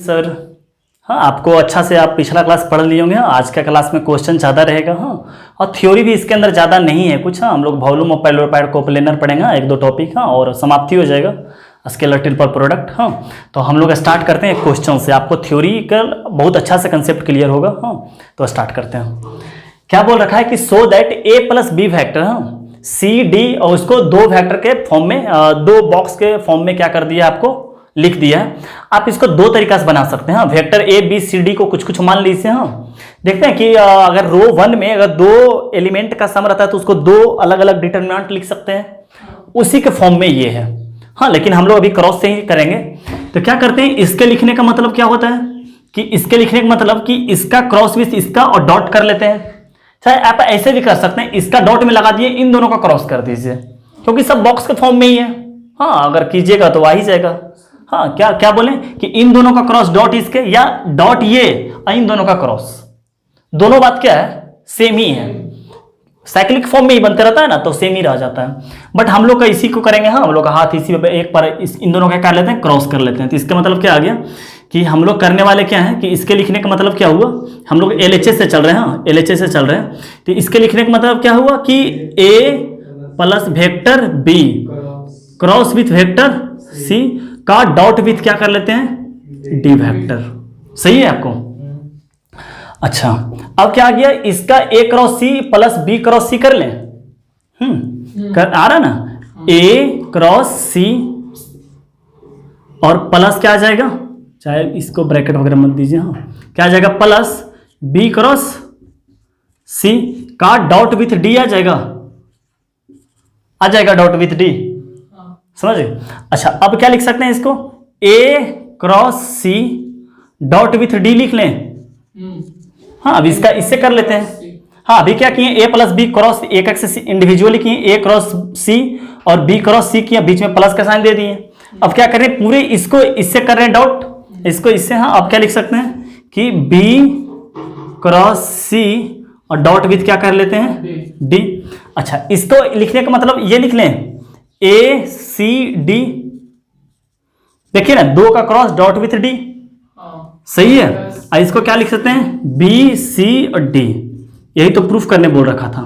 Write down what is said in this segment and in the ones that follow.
Sir हाँ, आपको अच्छा से आप पिछला क्लास पढ़ लिए होंगे। आज का क्लास में क्वेश्चन ज़्यादा रहेगा। हाँ, और थ्योरी भी इसके अंदर ज़्यादा नहीं है कुछ। हाँ, हम लोग वॉल्यूम ऑफ पैरेललोपाइड कोप्लेनर पढ़ेंगे, एक दो टॉपिक। हाँ, और समाप्ति हो जाएगा स्केलर टिल्पर प्रोडक्ट। हाँ, तो हम लोग स्टार्ट करते हैं क्वेश्चन से। आपको थ्योरी का बहुत अच्छा से कंसेप्ट क्लियर होगा। हाँ, तो स्टार्ट करते हैं। क्या बोल रखा है कि so that A plus B vector, हाँ, सी डी, और उसको दो वैक्टर के फॉर्म में, दो बॉक्स के फॉर्म में क्या कर दिया, आपको लिख दिया है। आप इसको दो तरीका से बना सकते हैं। हाँ, vector A B C D को कुछ कुछ मान लीजिए। हाँ, देखते हैं कि अगर रो वन में अगर दो एलिमेंट का सम रहता है तो उसको दो अलग अलग डिटर्मिनेंट लिख सकते हैं, उसी के फॉर्म में ये है। हाँ, लेकिन हम लोग अभी क्रॉस से ही करेंगे। तो क्या करते हैं, इसके लिखने का मतलब क्या होता है कि इसके लिखने का मतलब कि इसका क्रॉस विथ इसका और डॉट कर लेते हैं। चाहे आप ऐसे भी कर सकते हैं, इसका डॉट में लगा दिए, इन दोनों का क्रॉस कर दीजिए, क्योंकि सब बॉक्स के फॉर्म में ही है। हाँ, अगर कीजिएगा तो आ ही जाएगा। हाँ, क्या क्या बोले कि इन दोनों का क्रॉस डॉट इसके, या डॉट ये और इन दोनों का क्रॉस, दोनों बात क्या है, सेम ही है। साइक्लिक फॉर्म में ही बनते रहता है ना, तो सेम ही रह जाता है। बट हम लोग का इसी को करेंगे। हाँ, हम लोग का हाथ इसी पे एक पर इन दोनों का कर लेते हैं, क्रॉस कर लेते हैं। तो इसका मतलब क्या आ गया कि हम लोग करने वाले क्या है कि इसके लिखने का मतलब क्या हुआ, हम लोग LHS से चल रहे हैं। हाँ, LHS से चल रहे हैं। तो इसके लिखने का मतलब क्या हुआ कि A plus vector B cross with vector C का डॉट विथ क्या कर लेते हैं, D वेक्टर। सही है आपको? अच्छा, अब क्या आ गया, इसका A cross C plus B cross C कर लें। आ रहा ना, A क्रॉस C और प्लस क्या आ जाएगा, चाहे इसको ब्रैकेट वगैरह मत दीजिए। हाँ, क्या आ जाएगा, प्लस B क्रॉस C का डॉट विथ D आ जाएगा, डॉट विथ D। समझे? अच्छा, अब क्या लिख सकते हैं इसको, A cross C dot with D लिख लें। हाँ, अब इसका इससे कर लेते हैं। हाँ, अभी क्या किए, A प्लस बी क्रॉस, एक एक से इंडिविजुअली किए, A क्रॉस C और B क्रॉस C किया, बीच में प्लस का साइन दे दिए। अब क्या कर रहे हैं, पूरे इसको इससे कर रहे हैं डॉट, इसको इससे। हाँ, अब क्या लिख सकते हैं कि B क्रॉस C और डॉट विथ क्या कर लेते हैं, D। अच्छा, इसको लिखने का मतलब ये लिख लें, A C D, देखिए ना, दो का क्रॉस डॉट विथ D। सही है। अब इसको क्या लिख सकते हैं, B C और D। यही तो प्रूफ करने बोल रखा था।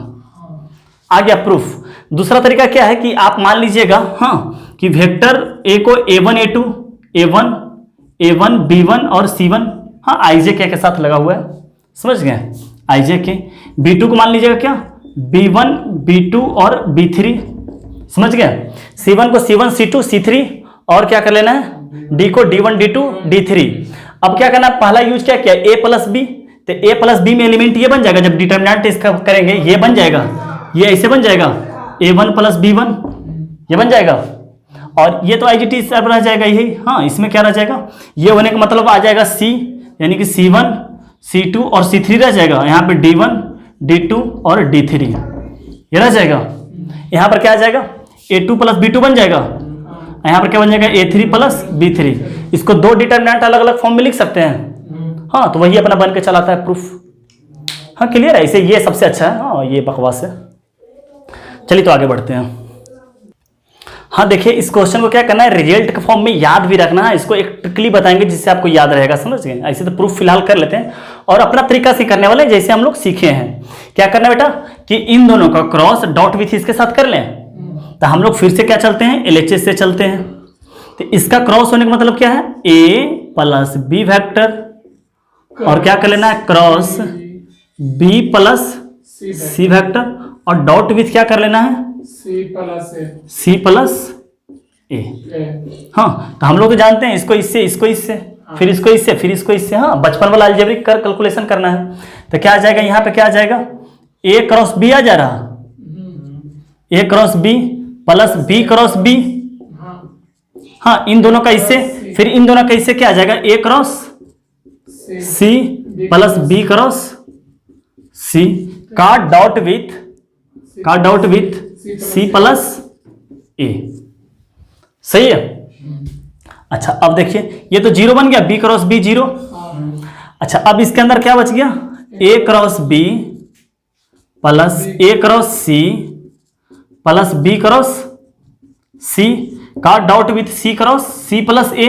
आ गया प्रूफ। दूसरा तरीका क्या है कि आप मान लीजिएगा, हाँ, कि वेक्टर A को A1 A2 A1 B1 और C1, हाँ, IJ के साथ लगा हुआ है। समझ गए, IJ के। B2 को मान लीजिएगा क्या, B1 B2 और B3। समझ गए। C1 को C1 C2 C3 और क्या कर लेना है, D को D1 D2 D3। अब क्या करना है, पहला यूज क्या किया, A प्लस बी। तो A प्लस बी में एलिमेंट ये बन जाएगा, जब डिटर्मिनेंट इसका करेंगे ये बन जाएगा, ये ऐसे बन जाएगा, A1 प्लस B1 ये बन जाएगा। और ये तो IGT सब रह जाएगा यही। हाँ, इसमें क्या रह जाएगा, ये होने का मतलब आ जाएगा C, यानी कि C1 C2 और C3 रह जाएगा। यहाँ पे D1 D2 और D3 ये रह जाएगा। यहाँ पर क्या आ जाएगा, A2 प्लस B2 बन जाएगा। यहाँ पर क्या बन जाएगा, A3 प्लस B3। इसको दो डिटर्मिनेंट अलग अलग फॉर्म में लिख सकते हैं। हाँ, तो वही अपना बन के चलाता है प्रूफ। हाँ, क्लियर है। इसे ये सबसे अच्छा है। हाँ, ये बकवास है। चलिए तो आगे बढ़ते हैं। हाँ, देखिए, इस क्वेश्चन को क्या करना है, रिजल्ट के फॉर्म में याद भी रखना है। इसको एक ट्रिकली बताएंगे जिससे आपको याद रहेगा। समझ गए? ऐसे तो प्रूफ फिलहाल कर लेते हैं और अपना तरीका से करने वाले, जैसे हम लोग सीखे हैं। क्या करना है बेटा कि इन दोनों का क्रॉस डॉट विथ इसके साथ कर लें। तो हम लोग फिर से क्या चलते हैं, LHS से चलते हैं। तो इसका क्रॉस होने का मतलब क्या है, A प्लस B वेक्टर, और क्या कर लेना है, cross B plus C vector, और डॉट विथ क्या कर लेना है, C प्लस A। हाँ, तो हम लोग तो जानते हैं, इसको इससे, इसको इससे, फिर इसको इससे, फिर इसको इससे। हाँ, बचपन वाला अलजेब्रिक कर कैलकुलेशन करना है। तो क्या आ जाएगा, यहाँ पे क्या आ जाएगा, A क्रॉस B आ जा रहा, A cross B plus B cross B। हाँ, इन दोनों का इससे, फिर इन दोनों का इससे क्या आ जाएगा, A cross C plus B cross C का dot with C plus A। सही है। अच्छा, अब देखिए, ये तो जीरो बन गया, B क्रॉस B जीरो। अच्छा, अब इसके अंदर क्या बच गया, A cross B plus A cross C plus B cross C का dot with C cross C plus A।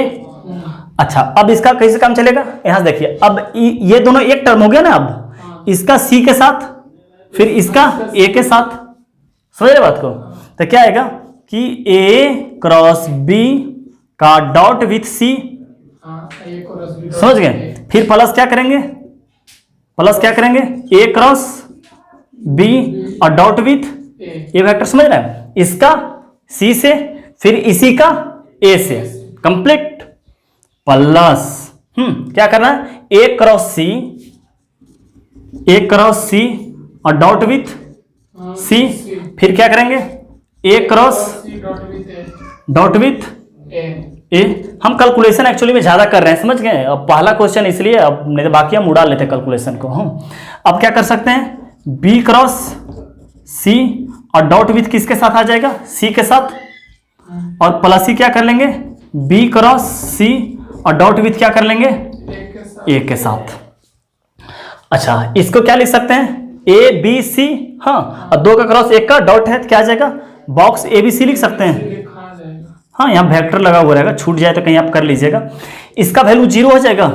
अच्छा अब इसका कैसे काम चलेगा, यहां से देखिए, अब ये दोनों एक टर्म हो गया ना, अब इसका सी के साथ फिर इसका ए के साथ, समझ रहे बात को। तो क्या आएगा कि ए क्रॉस बी का डॉट विथ सी, समझ गए, फिर प्लस क्या करेंगे, प्लस क्या करेंगे ए क्रॉस बी और डॉट विथ ए वेक्टर, समझ रहे हैं, इसका सी से फिर इसी का ए से, कंप्लीट प्लस क्या करना है ए क्रॉस सी और डॉट विथ सी, फिर क्या करेंगे ए क्रॉस डॉट विथ ए। हम कैलकुलेशन एक्चुअली में ज्यादा कर रहे हैं, समझ गए, अब पहला क्वेश्चन इसलिए, अब नहीं तो बाकी हम उड़ा लेते हैं कैलकुलेशन को हम। अब क्या कर सकते हैं बी क्रॉस सी और डॉट विथ किसके साथ आ जाएगा, सी के साथ, और प्लस ही क्या कर लेंगे बी क्रॉस सी और डॉट विथ क्या कर लेंगे ए के साथ। अच्छा इसको क्या लिख सकते हैं ए बी सी, हाँ, और दो का क्रॉस एक का डॉट है तो क्या आ जाएगा बॉक्स ए बी सी लिख सकते हैं, हाँ, यहाँ वेक्टर लगा हुआ रहेगा, छूट जाए तो कहीं आप कर लीजिएगा। इसका वैल्यू 0 हो जाएगा,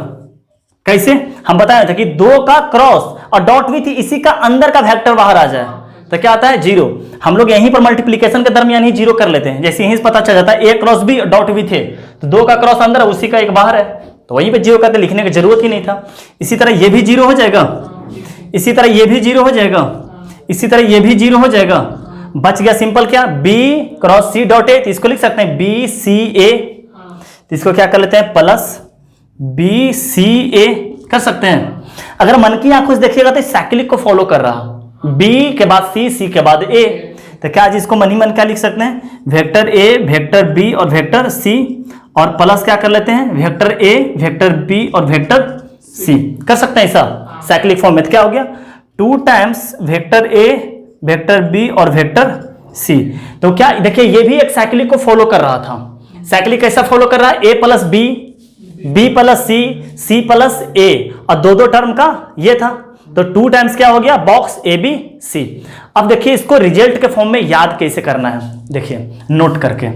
कैसे, हम बताया था कि 2 का क्रॉस और डॉट विथ इसी का अंदर का वेक्टर बाहर आ जाए तो क्या आता है 0। हम लोग यहीं पर मल्टीप्लीकेशन के दरमियान ही 0 कर लेते हैं, जैसे यहीं से पता चल जाता है A cross B dot with है, तो 2 का क्रॉस अंदर है उसी का एक बाहर है, तो वहीं पे 0 करते, लिखने की जरूरत ही नहीं था। इसी तरह ये भी 0 हो जाएगा, इसी तरह ये भी 0 हो जाएगा, इसी तरह ये भी 0 हो जाएगा, बच गया सिंपल क्या B cross C dot A, तो इसको लिख सकते हैं बी सी ए, तो इसको क्या कर लेते हैं प्लस बी सी ए कर सकते हैं। अगर मन की आंखों से देखिएगा तो साइक्लिक को फॉलो कर रहा, बी के बाद सी, सी के बाद ए, तो क्या आज इसको मन ही मन क्या लिख सकते हैं वेक्टर ए वेक्टर बी और वेक्टर सी, और प्लस क्या कर लेते हैं वेक्टर ए वेक्टर बी और वेक्टर सी, कर सकते हैं ऐसा साइक्लिक फॉर्म में। तो क्या हो गया 2 times vector A vector B और वेक्टर सी। तो क्या देखिए ये भी एक साइक्लिक को फॉलो कर रहा था, साइक्लिक कैसा फॉलो कर रहा है ए plus B, B plus C, C plus ए, और दो टर्म का ये था, तो 2 टाइम्स क्या हो गया बॉक्स ए बी सी। अब देखिए इसको रिजल्ट के फॉर्म में याद कैसे करना है, देखिए नोट करके,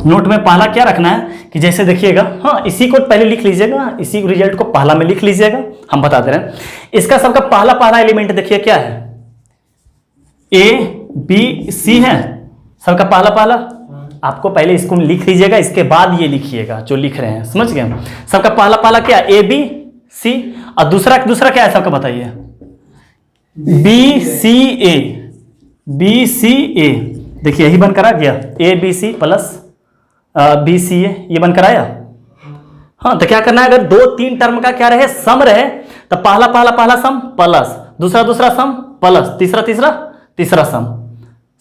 नोट में पहला क्या रखना है कि जैसे देखिएगा, हाँ इसी को पहले लिख लीजिएगा, इसी रिजल्ट को पहला में लिख लीजिएगा, हम बता दे रहे हैं। इसका सबका पहला एलिमेंट देखिए क्या है ए बी सी है, सबका पहला, आपको पहले इसको लिख लीजिएगा, इसके बाद ये लिखिएगा जो लिख रहे हैं, समझ गए। सबका पहला क्या ए बी सी, और दूसरा क्या है सबका बताइए बी सी ए, बी सी ए, देखिए यही बनकर आ गया A B C plus B C A, ये बनकर आया। हाँ तो क्या करना है अगर 2-3 टर्म का क्या रहे सम रहे तो पहला सम प्लस दूसरा सम प्लस तीसरा सम,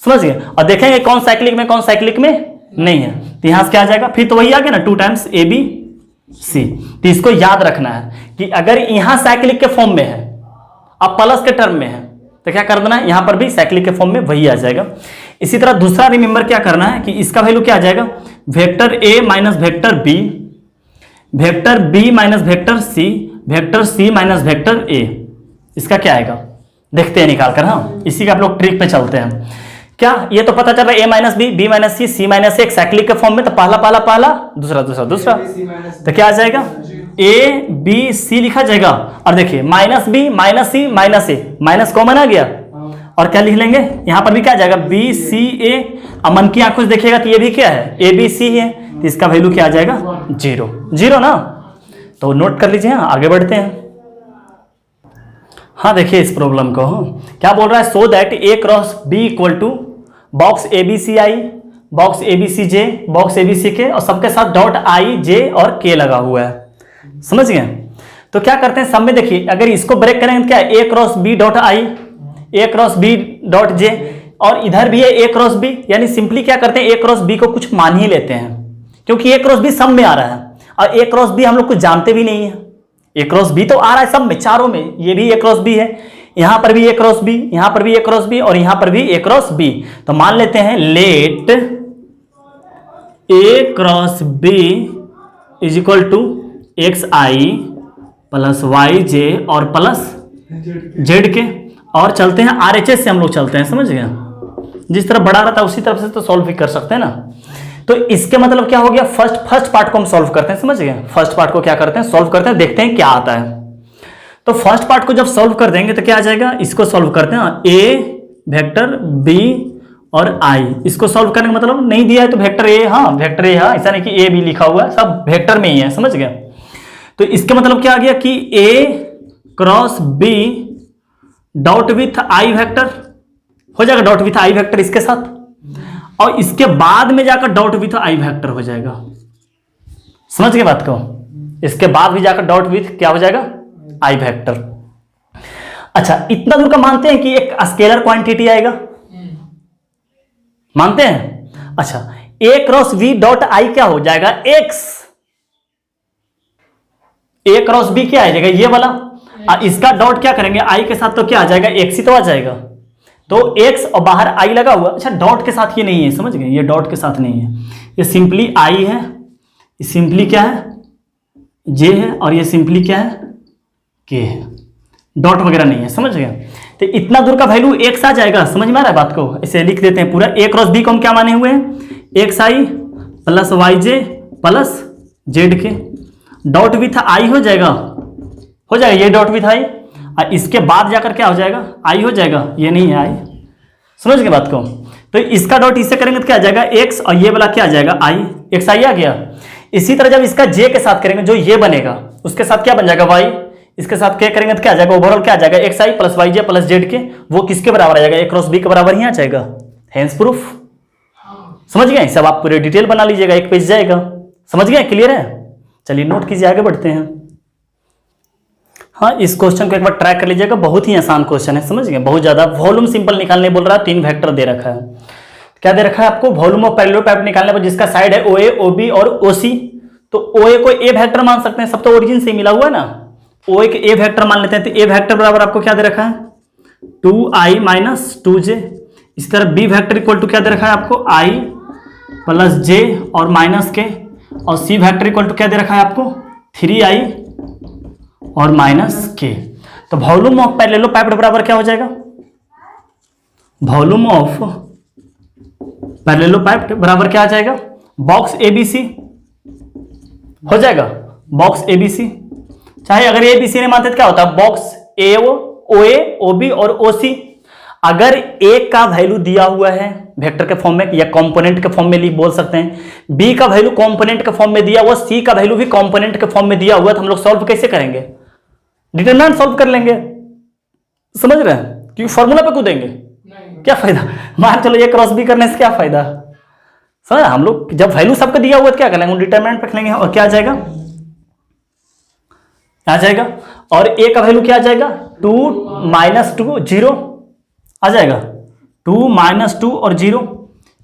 समझ गए। और देखेंगे कौन साइक्लिक में कौन साइक्लिक में नहीं है, तो यहां से क्या आ जाएगा फिर तो वही आ गया ना 2 टाइम्स ए बी सी। तो इसको याद रखना है कि अगर यहां साइक्लिक के फॉर्म में है अब प्लस के टर्म में है तो क्या कर देना है यहां पर भी साइक्लिक के फॉर्म में वही आ जाएगा। इसी तरह दूसरा रिमेंबर क्या करना है कि इसका वैल्यू क्या आ जाएगा vector A minus vector B minus vector C minus vector A, इसका क्या आएगा देखते हैं निकाल कर। हाँ इसी का आप लोग ट्रिक पे चलते हैं। क्या ये तो पता चल रहा है A minus B minus C minus A cyclic के फॉर्म में, तो पहला दूसरा तो क्या आ जाएगा ए बी सी लिखा जाएगा। और देखिए minus B minus C minus ए, माइनस कॉमन आ गया, और क्या लिख लेंगे यहां पर भी क्या आ जाएगा बी सी ए, और मन की आंखों से देखिएगा तो ये भी क्या है ए बी सी है, तो इसका वैल्यू क्या आ जाएगा 0 ना। तो नोट कर लीजिए, आगे बढ़ते हैं। हाँ देखिए इस प्रॉब्लम को क्या बोल रहा है so that A cross B equal to box A B C I, box A B C J, box A B C K, और सबके साथ डॉट आई जे और के लगा हुआ है, समझ गए। तो क्या करते हैं सब में देखिए अगर इसको ब्रेक करेंगे तो क्या A cross B dot I, A cross B dot J, और इधर भी है ए क्रॉस बी, यानी सिंपली क्या करते हैं ए क्रॉस बी को कुछ मान ही लेते हैं क्योंकि ए क्रॉस बी सब में आ रहा है, और ए क्रॉस बी हम लोग कुछ जानते भी नहीं है, ए क्रॉस बी तो आ रहा है सब में चारों में, ये भी ए क्रॉस बी है, यहां पर भी ए क्रॉस बी, यहां पर भी ए क्रॉस बी, और यहां पर भी ए क्रॉस बी। तो मान लेते हैं let A cross B is equal to X I plus Y J और प्लस जेड के, और चलते हैं आरएचएस से हम लोग चलते हैं, समझ गए। जिस तरफ बड़ा रहता है उसी तरफ से तो सॉल्व भी कर सकते हैं ना। तो इसके मतलब क्या हो गया, फर्स्ट पार्ट को हम सॉल्व करते हैं, समझ गए, फर्स्ट पार्ट को क्या करते हैं, सॉल्व करते हैं, देखते हैं क्या आता है। तो फर्स्ट पार्ट को जब सॉल्व कर देंगे तो क्या आ जाएगा, इसको सॉल्व करते हैं, ए वेक्टर बी और आई, इसको सॉल्व करने का मतलब नहीं दिया है तो वेक्टर ए, हाँ वेक्टर ए, हाँ ऐसा नहीं कि ए बी लिखा हुआ है, सब वेक्टर में ही है, समझ गए। तो इसके मतलब क्या आ गया कि A cross B dot with I vector हो जाएगा, डॉट विथ आई वेक्टर इसके साथ, और इसके बाद में जाकर डॉट विथ आई वेक्टर हो जाएगा, समझ गए बात को, इसके बाद भी जाकर डॉट विथ क्या हो जाएगा, आई वेक्टर। अच्छा, इतना दूर का मानते हैं कि एक स्केलर क्वांटिटी आएगा, मानते हैं। अच्छा, ए क्रॉस वी डॉट आई क्या हो जाएगा, एक्स, ए क्रॉस बी क्या आ जाएगा, ये वाला, इसका डॉट क्या करेंगे आई के साथ, तो क्या आ जाएगा, एक्स ही तो आ जाएगा, तो एक्स और बाहर आई लगा हुआ। अच्छा, डॉट के साथ ये नहीं है, समझ गए, ये डॉट के साथ नहीं है, ये सिंपली आई है, ये सिंपली क्या है, जे है, और ये सिंपली क्या है, के है, डॉट वगैरह नहीं है, समझ गए। तो इतना दूर का वैल्यू एक्स आ जाएगा, समझ में आ रहा है बात को, इसे लिख देते हैं पूरा, ए क्रॉस बी को हम क्या माने हुए हैं, x I plus Y J plus Z के, डॉट विथ आई हो जाएगा, ये डॉट विथ आई, और इसके बाद जाकर क्या हो जाएगा, आई हो जाएगा, ये नहीं है आई, समझ गए बात को। तो इसका डॉट इससे करेंगे तो क्या आ जाएगा, एक्स, और ये वाला क्या आ जाएगा, आई, एक्स आई आ गया। इसी तरह जब इसका जे के साथ करेंगे, जो ये बनेगा उसके साथ क्या बन जाएगा, वाई, इसके साथ क्या करेंगे तो क्या आ जाएगा, ओवरऑल क्या आ जाएगा, x I plus Y J plus Z के, वो किसके बराबर आ जाएगा, ए क्रॉस बी के बराबर ही आ जाएगा, हेंस प्रूफ, समझ गए। सब आप पूरे डिटेल बना लीजिएगा, एक पेज जाएगा, समझ गए, क्लियर है। चलिए नोट कीजिए, आगे बढ़ते हैं। हाँ, इस क्वेश्चन को एक बार ट्राई कर लीजिएगा, बहुत ही आसान क्वेश्चन है, समझ गए, बहुत ज्यादा। वॉल्यूम सिंपल निकालने बोल रहा है, 3 वेक्टर दे रखा है, क्या दे रखा है आपको, वॉल्यूम ऑफ पैरेललोपैप निकालने पर जिसका साइड है OA, OB और OC, तो OA को ए वेक्टर मान सकते हैं, सब तो ओरिजिन से मिला हुआ है ना, OA के ए वेक्टर मान लेते हैं, तो ए वेक्टर बराबर आपको क्या दे रखा है, 2i माइनस 2j। इसी तरह बी वेक्टर इक्वल टू क्या दे रखा है आपको, i प्लस जे और माइनस के, और सी वेक्टर इक्वल टू क्या दे रखा है आपको, 3i और माइनस के। तो वॉल्यूम ऑफ पैरेललोपैप बराबर क्या हो जाएगा, वॉल्यूम ऑफ पैरेललोपैप बराबर क्या आ जाएगा, बॉक्स ABC हो जाएगा, बॉक्स ABC, चाहे अगर ABC नहीं मानते तो क्या होता है, बॉक्स AO, OA, OB और OC। अगर ए का वैल्यू दिया हुआ है वेक्टर के फॉर्म में या कंपोनेंट के फॉर्म में लिख बोल सकते हैं, बी का वैल्यू कंपोनेंट के फॉर्म में दिया हुआ, सी का वैल्यू भी कंपोनेंट के फॉर्म में दिया हुआ, तो हम लोग सॉल्व कैसे करेंगे, डिटरमिनेंट सॉल्व कर लेंगे, समझ रहे हैं, क्योंकि फॉर्मूला पे कूदेंगे, क्या फायदा, मान चलो ये क्रॉस बी करने से क्या फायदा, समझ, हम लोग जब वैल्यू सबका दिया हुआ तो क्या करेंगे, डिटरमिनेंट पे लेंगे, और क्या आ जाएगा, और ए का वैल्यू क्या आ जाएगा, 2 माइनस 2 0 आ जाएगा, 2 माइनस 2 और 0,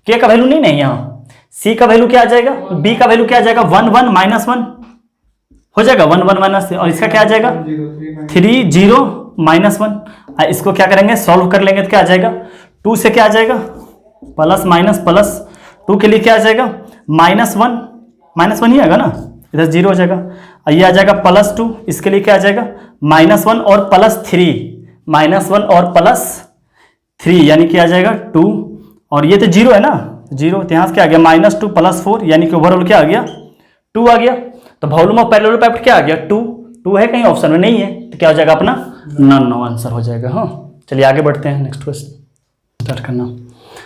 के का वैल्यू नहीं यहाँ, सी का वैल्यू क्या आ जाएगा, बी का वैल्यू क्या आ जाएगा, 1 1 माइनस 1 हो जाएगा, 1 1 माइनस, और इसका क्या आ जाएगा, 3 0 माइनस 1। इसको क्या करेंगे, सॉल्व कर लेंगे तो क्या आ जाएगा, 2 से क्या आ जाएगा, प्लस माइनस प्लस, 2 के लिए क्या आ जाएगा, -1 ही आएगा ना, इधर 0 हो जाएगा, ये आ जाएगा +2, इसके लिए क्या आ जाएगा, -1 और +3, -1 और +3 यानी कि आ जाएगा 2, और ये तो 0 है ना, 0, तो यहाँ से क्या आ गया, -2 +4 यानी कि ओवरऑल क्या आ गया, 2 आ गया। तो वॉल्यूम ऑफ पैरेललोपैप क्या आ गया, 2 है, कहीं ऑप्शन में नहीं है, तो क्या हो जाएगा अपना नन, नो आंसर हो जाएगा। हाँ, चलिए आगे बढ़ते हैं, नेक्स्ट क्वेश्चन स्टार्ट करना।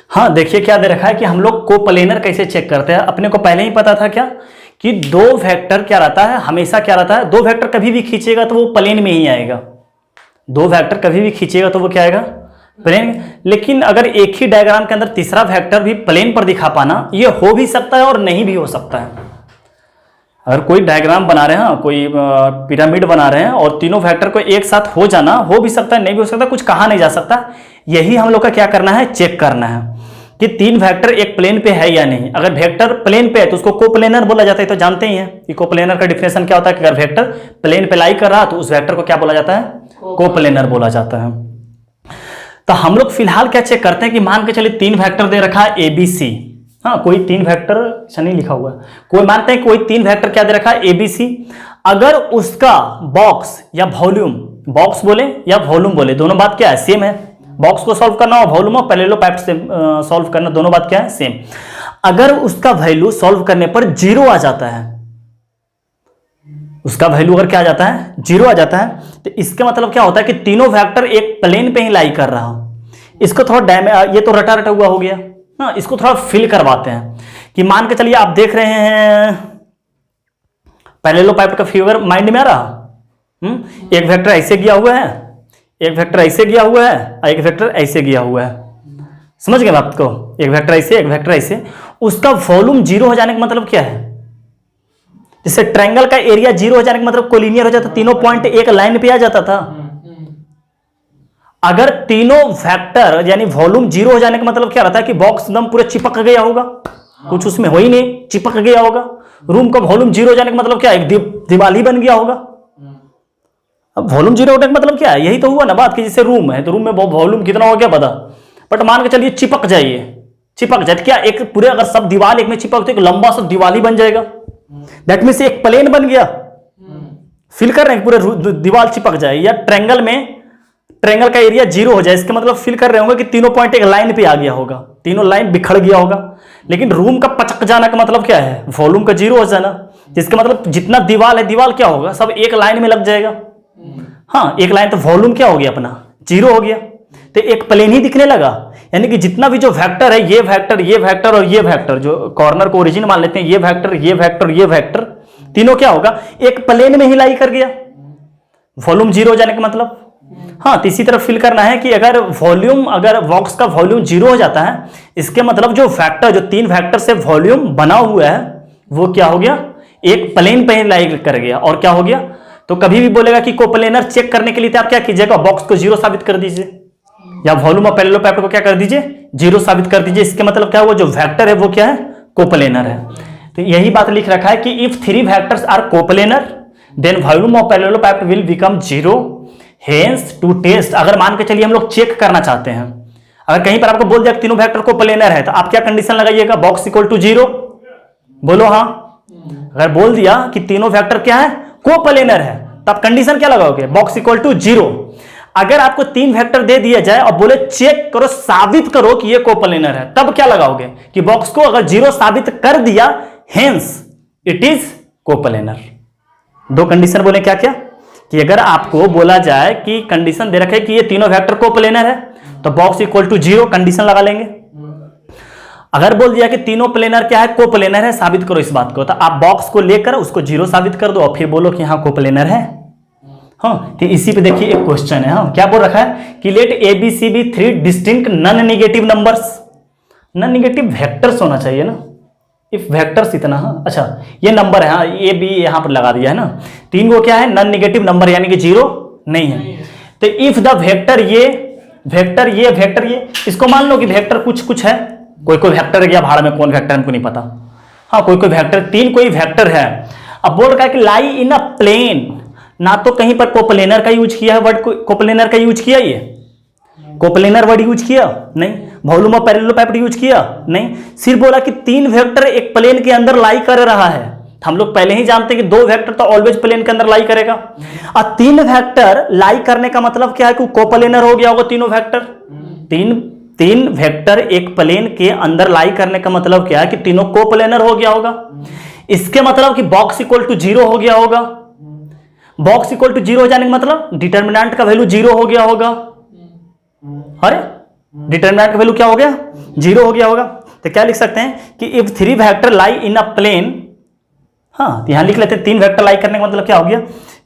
हाँ, देखिए क्या दे रखा है कि हम लोग कोप्लेनर कैसे चेक करते हैं, अपने को पहले ही पता था क्या कि 2 वेक्टर क्या रहता है, हमेशा क्या रहता है, 2 वेक्टर कभी भी खींचेगा तो वो प्लेन में ही आएगा, 2 वेक्टर कभी भी खींचेगा तो वो क्या आएगा, प्लेन। लेकिन अगर एक ही डायग्राम के अंदर तीसरा वेक्टर भी प्लेन पर दिखा पाना, ये हो भी सकता है और नहीं भी हो सकता है। अगर कोई डायग्राम बना रहे हैं, कोई पिरामिड बना रहे हैं और तीनों वेक्टर को एक साथ हो जाना, हो भी सकता है, नहीं भी हो सकता, कुछ कहा नहीं जा सकता। यही हम लोग का क्या करना है, चेक करना है कि 3 वेक्टर एक प्लेन पे है या नहीं। अगर वेक्टर प्लेन पे है तो उसको कोप्लेनर बोला जाता है, तो जानते ही हैं कि कोप्लेनर का डिफिनेशन क्या होता है, कि अगर वेक्टर प्लेन पे लाई कर रहा तो उस वेक्टर को क्या बोला जाता है, कोप्लेनर बोला जाता है। तो हम लोग फिलहाल क्या चेक करते हैं कि मान के चलिए 3 वेक्टर दे रखा है ABC, हाँ कोई 3 वेक्टर ऐसा नहीं लिखा हुआ है, कोई मानते हैं कोई 3 वेक्टर क्या दे रखा है ABC, अगर उसका बॉक्स या वॉल्यूम, बॉक्स बोले या वॉल्यूम बोले, दोनों बात क्या है, सेम है। बॉक्स को सॉल्व करना और वॉल्यूम ऑफ पैरेललोपैप से सॉल्व करना, दोनों बात क्या है, सेम। अगर उसका वैल्यू सॉल्व करने पर 0 आ जाता है, उसका वैल्यू अगर क्या आ जाता है, 0 आ जाता है, तो इसका मतलब क्या होता है कि तीनों वेक्टर एक प्लेन पे ही लाई कर रहा हूं। इसको थोड़ा डैमेज, ये तो रटा रटा हुआ हो गया ना, इसको थोड़ा फिल करवाते हैं कि मान के चलिए आप देख रहे हैं पैरेललोपाइड का फिगर माइंड में आ रहा, एक वेक्टर ऐसे गया हुआ है, एक वेक्टर ऐसे गया हुआ है और एक वेक्टर ऐसे गया हुआ है, समझ गए बात को, एक वेक्टर ऐसे एक वेक्टर ऐसे। उसका वॉल्यूम 0 हो जाने का मतलब क्या है, जैसे ट्रायंगल का एरिया 0 हो जाने का मतलब कोलिनियर हो जाता, तीनों पॉइंट एक लाइन पे आ जाता था। अगर तीनों वेक्टर यानी वॉल्यूम 0 हो जाने का मतलब क्या रहता है कि बॉक्स एकदम पूरा चिपक गया होगा, कुछ उसमें हो ही नहीं, चिपक गया होगा। रूम का वॉल्यूम 0 हो जाने का मतलब क्या है, एक दीवार ही बन गया होगा। अब वॉल्यूम 0 होने का मतलब क्या है, यही तो हुआ ना बात कि जैसे रूम है तो रूम में वॉल्यूम कितना हो गया पता, बट मान के चलिए चिपक जाइए, चिपक जाए क्या एक पूरे, अगर सब दीवार एक में चिपकते एक लंबा सा दीवार ही बन जाएगा, दैट मीन्स एक प्लेन बन गया। फिल कर रहे हैं पूरे दीवार चिपक जाए, या ट्रायंगल में ट्रायंगल का एरिया 0 हो जाए, इसका मतलब फिल कर रहे होंगे कि तीनों पॉइंट एक लाइन पे आ गया होगा, तीनों लाइन बिखर गया होगा। लेकिन रूम का पचक जाना का मतलब क्या है, वॉल्यूम का 0 हो जाना, जिसका मतलब जितना दीवार है दीवार क्या होगा, सब एक लाइन में लग जाएगा। हाँ एक लाइन, तो वॉल्यूम क्या हो गया अपना 0 हो गया, तो एक प्लेन ही दिखने लगा। यानी कि जितना भी जो वेक्टर है, ये वेक्टर ये वेक्टर और ये वेक्टर, जो कॉर्नर को ओरिजिन मान लेते हैं, ये वेक्टर ये वेक्टर ये वेक्टर, तीनों क्या होगा एक प्लेन में ही लाई कर गया, वॉल्यूम 0 हो जाने का मतलब। हाँ तो इसी तरह फिल करना है कि अगर वॉल्यूम, अगर बॉक्स का वॉल्यूम 0 हो जाता है, इसके मतलब जो वेक्टर, जो 3 वेक्टर से वॉल्यूम बना हुआ है वो क्या हो गया, एक प्लेन पे ही लाई कर गया। और क्या हो गया, तो कभी भी बोलेगा कि कोप्लेनर चेक करने के लिए तो आप क्या कीजिएगा, बॉक्स को 0 साबित कर दीजिए, या वॉल्यूम ऑफ पैरेललोपाइड को क्या कर दीजिए 0 साबित कर दीजिए। इसके मतलब क्या हुआ, जो वेक्टर है वो क्या है, कोप्लेनर है। तो यही बात लिख रखा है कि if 3 vectors are coplanar then volume of parallelepiped will become 0। Hence to test, अगर मान के चलिए हम लोग चेक करना चाहते हैं, अगर कहीं पर आपको बोल दिया कि तीनों वेक्टर कोप्लेनर है, तो आप क्या कंडीशन लगाइएगा, बॉक्स इक्वल टू 0, बोलो हाँ। अगर बोल दिया कि तीनों वेक्टर क्या है, कोप्लेनर है, तब कंडीशन क्या लगाओगे, बॉक्स इक्वल टू 0। अगर आपको 3 वेक्टर दे दिया जाए और बोले चेक करो, साबित करो कि ये कोप्लेनर है, तब क्या लगाओगे कि बॉक्स को अगर 0 साबित कर दिया, हेंस इट इज कोप्लेनर। दो कंडीशन बोले क्या क्या, कि अगर आपको बोला जाए कि कंडीशन दे रखे कि ये तीनों वेक्टर कोप्लेनर है, तो बॉक्स इक्वल टू 0 कंडीशन लगा लेंगे। अगर बोल दिया कि तीनों प्लेनर क्या है, कोप्लेनर है, साबित करो इस बात को, तो आप बॉक्स को लेकर उसको 0 साबित कर दो और फिर बोलो कि हाँ कोप्लेनर है। हाँ तो इसी पे देखिए एक क्वेश्चन है, हाँ क्या बोल रखा है कि let A B C be 3 distinct non negative numbers, non negative vectors होना चाहिए ना, इफ वेक्टर्स इतना, हाँ अच्छा ये नंबर है, हाँ ए बी यहां पर लगा दिया है ना, 3 को क्या है नॉन नेगेटिव नंबर यानी कि 0 नहीं है। तो इफ द वेक्टर ये वेक्टर ये वेक्टर ये, इसको मान लो कि वेक्टर कुछ कुछ है, कोई कोई वेक्टर गया भाड़ में, कौन वेक्टर हमको नहीं पता, हाँ कोई कोई वेक्टर, 3 कोई वेक्टर है। अब बोल रहा है कि लाई इन अ प्लेन, ना तो कहीं पर कोप्लेनर का यूज किया है वर्ड, कोप्लेनर का यूज किया, ये कोप्लेनर वर्ड यूज किया नहीं, वॉल्यूम ऑफ पैरेललोपाइड यूज किया नहीं, सिर्फ बोला कि 3 वेक्टर एक प्लेन के अंदर लाई कर रहा है। हम लोग पहले ही जानते हैं कि 2 वेक्टर तो ऑलवेज प्लेन के अंदर लाई करेगा, और 3 वेक्टर लाई करने का मतलब क्या है कि कोप्लेनर हो गया होगा तीनों वेक्टर। 3 वेक्टर एक प्लेन के अंदर लाई करने का मतलब क्या है कि तीनों कोप्लेनर हो गया होगा। इसके मतलब कि बॉक्स इक्वल टू 0 हो गया होगा, बॉक्स इक्वल टू 0 हो जाने का मतलब डिटर्मिनेंट का वैल्यू 0 हो गया होगा। अरे डिटर्मिनेंट का वैल्यू क्या हो गया 0 हो गया होगा। तो क्या लिख सकते हैं कि if 3 vector lie in a plane, हाँ यहां लिख लेते हैं 3 वेक्टर लाई करने का मतलब क्या हो गया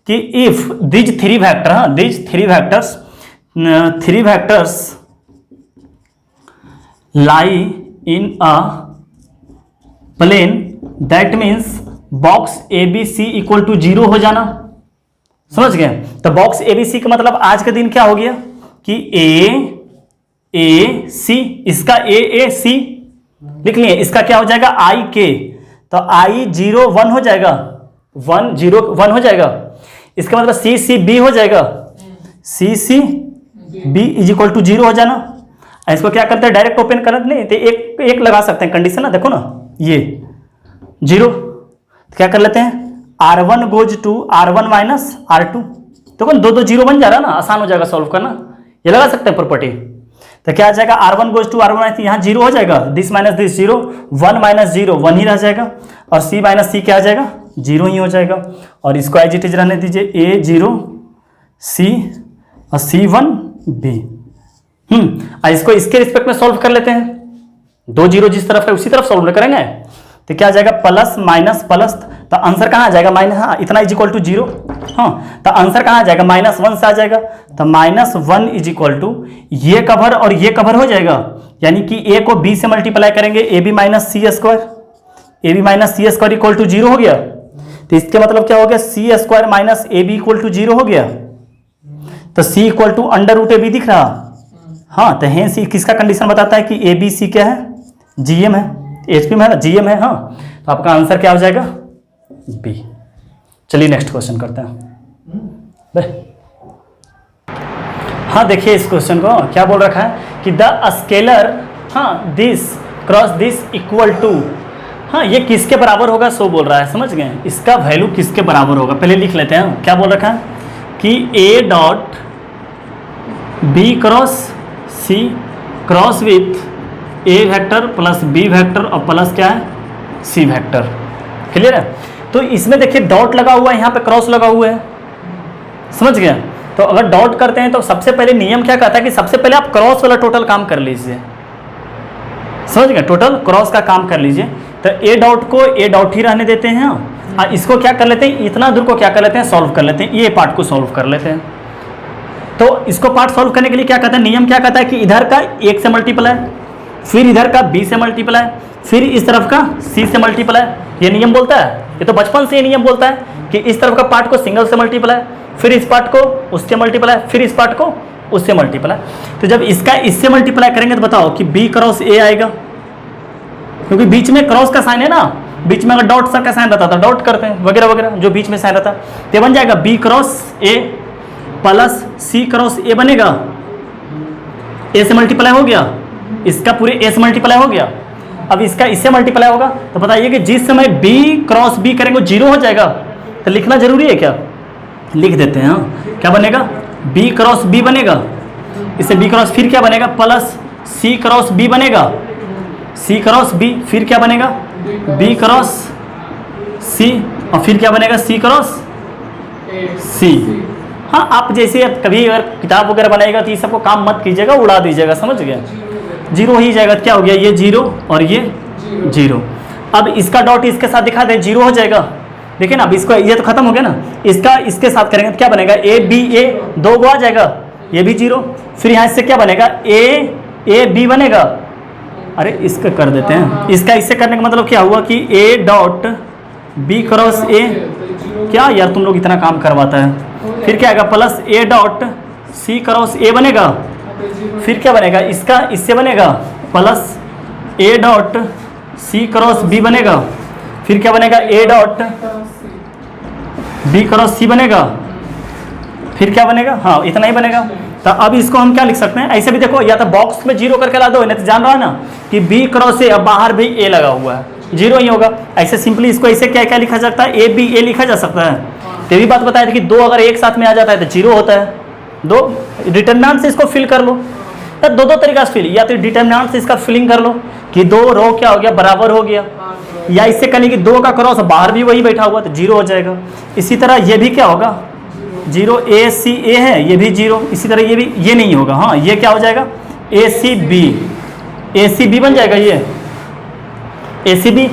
कि इफ दिज 3 वेक्टर, हाँ these 3 vectors lie in a plane, that means box A B C equal to 0 हो जाना, समझ गए। तो बॉक्स ए बी सी का मतलब आज का दिन क्या हो गया कि ए सी, इसका ए सी लिख लिए, इसका क्या हो जाएगा आई के, तो आई 0 1 हो जाएगा, 1 0 1 हो जाएगा, इसका मतलब सी सी बी हो जाएगा, C C B is equal to 0 हो जाना। इसको क्या करते हैं डायरेक्ट ओपन करते नहीं तो एक लगा सकते हैं कंडीशन ना, देखो ना ये 0, तो क्या कर लेते हैं R1 goes to R1 minus R2, तो 2 0 बन जा रहा है ना, आसान हो जाएगा सॉल्व करना, ये लगा सकते हैं प्रॉपर्टी। तो क्या आ जाएगा, R1 गोज टू R1, यहाँ 0 हो जाएगा, दिस माइनस दिस 0, 1 माइनस 0 1 ही रह जाएगा, और C माइनस C क्या आ जाएगा, 0 ही हो जाएगा। और इसको एज इट इज रहने दीजिए, A0 C और C1 B। इसको इसके रिस्पेक्ट में सॉल्व कर लेते हैं, 2 0 जिस तरफ है उसी तरफ सॉल्व करेंगे। तो क्या आ जाएगा, प्लस माइनस प्लस, तो आंसर कहाँ आ जाएगा, माइनस, हाँ इतना इज इक्वल टू 0, हाँ तो आंसर कहाँ आ जाएगा, -1 से आ जाएगा। तो -1 इज इक्वल टू ये कवर और ये कवर हो जाएगा, यानी कि a को b से मल्टीप्लाई करेंगे, ab minus C square equal to 0 हो गया। तो इसके मतलब क्या हो गया, C square minus A B equal to 0 हो गया। तो c equal to under root AB दिख रहा, हाँ तो हेंस किसका कंडीशन बताता है कि ABC क्या है, GM है, HP में है ना, GM है, हाँ तो आपका आंसर क्या हो जाएगा, B। चलिए नेक्स्ट क्वेश्चन करते हैं। हाँ देखिए इस क्वेश्चन को क्या बोल रखा है कि द स्केलर, हाँ this cross this equal to, हाँ ये किसके बराबर होगा सो बोल रहा है, समझ गए, इसका वैल्यू किसके बराबर होगा, पहले लिख लेते हैं। क्या बोल रखा है कि A dot B cross C cross with A vector plus B vector और प्लस क्या है C वेक्टर, क्लियर है। तो इसमें देखिए डॉट लगा हुआ है, यहाँ पे क्रॉस लगा हुआ है, समझ गया। तो अगर डॉट करते हैं तो सबसे पहले नियम क्या कहता है कि सबसे पहले आप क्रॉस वाला टोटल काम कर लीजिए, समझ गए, टोटल क्रॉस का काम कर लीजिए। तो ए डॉट को ए डॉट ही रहने देते हैं, और इसको क्या कर लेते हैं, इतना दूर को क्या कर लेते हैं, सॉल्व कर लेते हैं, ये पार्ट को सॉल्व कर लेते हैं। तो इसको पार्ट सॉल्व करने के लिए क्या कहता है, नियम क्या कहता है कि इधर का 1 से मल्टीप्लाई, फिर इधर का B से मल्टीप्लाई, फिर इस तरफ का C से मल्टीप्लाई, ये नियम बोलता है, ये तो बचपन से ये नियम बोलता है कि इस तरफ का पार्ट को सिंगल से मल्टीप्लाई, फिर इस पार्ट को उससे मल्टीप्लाई, फिर इस पार्ट को उससे मल्टीप्लाई। तो जब इसका इससे मल्टीप्लाई करेंगे तो बताओ कि B क्रॉस A आएगा, क्योंकि बीच में क्रॉस का साइन है ना, बीच में अगर डॉट का साइन रहता तो डॉट करते हैं वगैरह वगैरह, जो बीच में साइन रहता तो बन जाएगा B cross A plus C cross A बनेगा, A से मल्टीप्लाई हो गया, इसका पूरे A से मल्टीप्लाई हो गया, अब इसका इससे मल्टीप्लाई होगा। तो बताइए कि जिस समय B क्रॉस B करेंगे 0 हो जाएगा, तो लिखना जरूरी है क्या, लिख देते हैं। हाँ क्या बनेगा, B क्रॉस B बनेगा, इससे B क्रॉस फिर क्या बनेगा, प्लस C क्रॉस B बनेगा, C क्रॉस B फिर क्या बनेगा, B क्रॉस C और फिर क्या बनेगा, C क्रॉस C। हाँ आप जैसे कभी अगर किताब वगैरह बनाएगा तो ये सबको काम मत कीजिएगा, उड़ा दीजिएगा, समझ गया, 0 ही जाएगा। क्या हो गया, ये 0 और ये 0। अब इसका डॉट इसके साथ दिखा दे, 0 हो जाएगा, देखिए ना, अब इसको ये तो खत्म हो गया ना, इसका इसके साथ करेंगे तो क्या बनेगा, A 2 गो आ जाएगा, ये भी 0, फिर यहाँ इससे क्या बनेगा, A B बनेगा। अरे इसका कर देते हैं, इसका इससे करने का मतलब क्या हुआ कि A dot B cross A, क्या यार तुम लोग इतना काम करवाता है, फिर क्या आएगा, plus A dot C cross A बनेगा, फिर क्या बनेगा, इसका इससे बनेगा, plus A dot C cross B बनेगा, फिर क्या बनेगा, A dot B cross C बनेगा, फिर क्या बनेगा, हाँ इतना ही बनेगा। तो अब इसको हम क्या लिख सकते हैं, ऐसे भी देखो, या तो बॉक्स में 0 करके ला दो, नहीं तो जान रहा है ना कि B क्रॉस A, अब बाहर भी A लगा हुआ है, 0 ही होगा। ऐसे सिंपली इसको ऐसे क्या क्या लिखा जा सकता है, A B A लिखा जा सकता है। तो भी बात बताया था कि 2 अगर एक साथ में आ जाता है तो 0 होता है, 2 डिटरमिनेंट से इसको फिल कर लो, या 2 तरीका से फिल, या तो डिटरमिनेंट से इसका फिलिंग कर लो कि 2 रो क्या हो गया, बराबर हो गया, या इससे कहने कि 2 का क्रॉस बाहर भी वही बैठा हुआ तो 0 हो जाएगा। इसी तरह ये भी क्या होगा, 0 A C A है, ये भी 0, इसी तरह ये भी, ये नहीं होगा, हाँ ये क्या हो जाएगा, A C B बन जाएगा, ये A C B।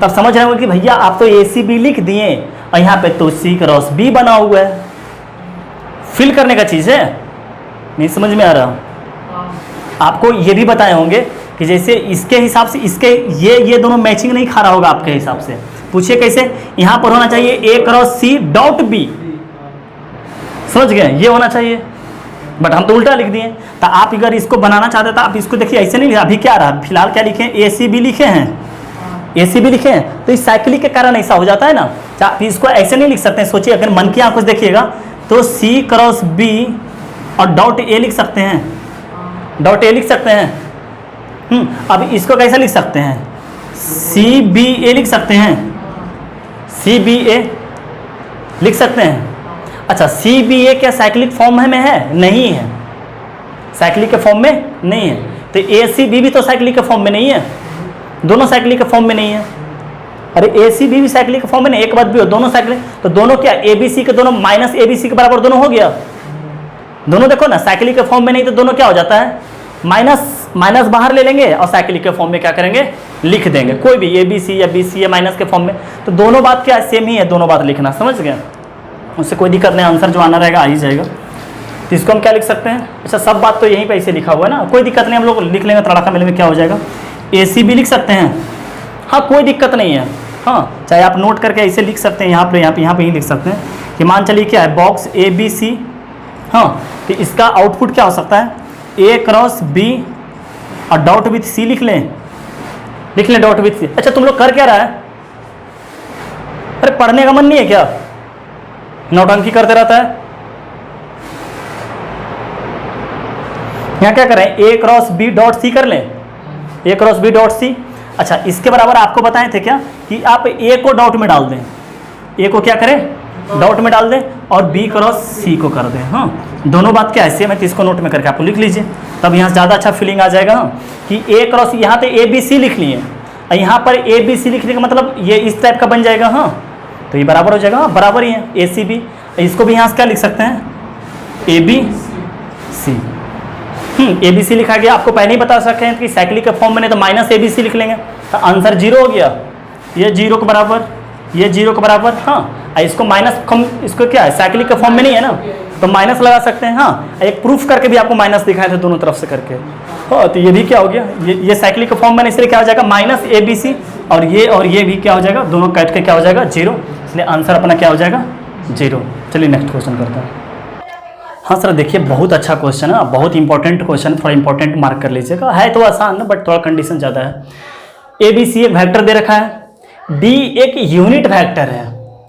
तब समझ रहे हो कि भैया आप तो A C B लिख दिए और यहाँ पे तो C क्रॉस B बना हुआ है, फिल करने का चीज़ है, नहीं समझ में आ रहा। आपको ये भी बताए होंगे कि जैसे इसके हिसाब से इसके ये दोनों मैचिंग नहीं खा रहा होगा आपके हिसाब से, पूछिए कैसे, यहाँ पर होना चाहिए A cross C dot B, समझ गए, ये होना चाहिए, बट हम तो उल्टा लिख दिए। तो आप अगर इसको बनाना चाहते तो आप इसको देखिए ऐसे नहीं लिखा, अभी क्या रहा, फिलहाल क्या लिखे, A C B लिखे हैं, A C B लिखे हैं, तो इस साइकिल के कारण ऐसा हो जाता है ना। आप इसको ऐसे नहीं लिख सकते हैं, सोचिए अगर मन की आंखों से देखिएगा तो C क्रॉस B और डॉट A लिख सकते हैं, डॉट A लिख सकते हैं। अब इसको कैसे लिख सकते हैं, C B A लिख सकते हैं, C B A लिख सकते हैं। अच्छा C B A क्या साइक्लिक फॉर्म में है, नहीं है, साइक्लिक के फॉर्म में नहीं है। तो ए सी बी भी तो साइक्लिक के फॉर्म में नहीं है, दोनों साइक्लिक के फॉर्म में नहीं है। अरे ए सी बी भी साइक्लिक के फॉर्म में नहीं, एक बात भी हो, दोनों साइक्लिक, तो दोनों क्या ए बी सी के दोनों माइनस ए बी सी के बराबर दोनों हो गया। दोनों देखो ना साइक्लिक के फॉर्म में नहीं तो दोनों क्या हो जाता है, माइनस माइनस बाहर ले लेंगे और साइक्लिक के फॉर्म में क्या करेंगे, लिख देंगे। कोई भी ए बी सी या बी सी या माइनस के फॉर्म में, तो दोनों बात क्या है, सेम ही है, दोनों बात लिखना, समझ गए। उससे कोई दिक्कत नहीं, आंसर जो आना रहेगा आ ही जाएगा। तो इसको हम क्या लिख सकते हैं, अच्छा सब बात तो यहीं पे ऐसे लिखा हुआ है ना, कोई दिक्कत नहीं, हम लोग लिख लेंगे, तड़ाका मेले में क्या हो जाएगा, ए सी बी लिख सकते हैं, हाँ कोई दिक्कत नहीं है। हाँ चाहे आप नोट करके ऐसे लिख सकते हैं, यहाँ पे ही लिख सकते हैं कि मान चलिए क्या है, बॉक्स ए बी सी, हाँ तो इसका आउटपुट क्या हो सकता है, ए क्रॉस बी और डॉट विथ सी लिख लें डॉट विथ सी। अच्छा तुम लोग कर क्या रहा है, अरे पढ़ने का मन नहीं है क्या, नौटंकी करते रहता है। यहाँ क्या करें, ए क्रॉस बी डॉट सी कर लें, ए क्रॉस बी डॉट सी। अच्छा इसके बराबर आपको बताए थे क्या कि आप ए को डॉट में डाल दें, ए को क्या करें, डॉट में डाल दें और बी क्रॉस सी को कर दें। हाँ दोनों बात क्या है, सेम है, तो इसको नोट में करके आप लिख लीजिए, तब यहाँ ज़्यादा अच्छा फीलिंग आ जाएगा। हाँ कि ए क्रॉस, यहाँ पे ए बी सी लिख लिए और यहाँ पर ए बी सी लिखने का मतलब ये इस टाइप का बन जाएगा। हाँ तो ये बराबर हो जाएगा, हाँ बराबर ही है, ए सी बी। इसको भी यहाँ से क्या लिख सकते हैं, ए बी सी। ए बी सी लिखा गया, आपको पहले ही बता सकते हैं कि साइक्लिक के फॉर्म में नहीं तो माइनस ए बी सी लिख लेंगे, तो आंसर 0 हो गया, ये 0 के बराबर, ये 0 के बराबर। हाँ इसको माइनस, इसको क्या है, साइक्लिक के फॉर्म में नहीं है ना, तो माइनस लगा सकते हैं। हाँ एक प्रूफ करके भी आपको माइनस दिखाए थे दोनों तरफ से करके। हाँ तो ये भी क्या हो गया, ये साइक्लिक के फॉर्म में नहीं, इसलिए क्या हो जाएगा माइनस ए बी सी, और ये भी क्या हो जाएगा, दोनों काट के क्या हो जाएगा 0, इसलिए आंसर अपना क्या हो जाएगा 0। चलिए नेक्स्ट क्वेश्चन करते हैं। हाँ सर देखिए बहुत अच्छा क्वेश्चन है, बहुत इंपॉर्टेंट क्वेश्चन, थोड़ा इंपॉर्टेंट मार्क कर लीजिएगा, है तो आसान है बट थोड़ा कंडीशन ज़्यादा है। ए बी सी एक वेक्टर दे रखा है, डी एक यूनिट वेक्टर है।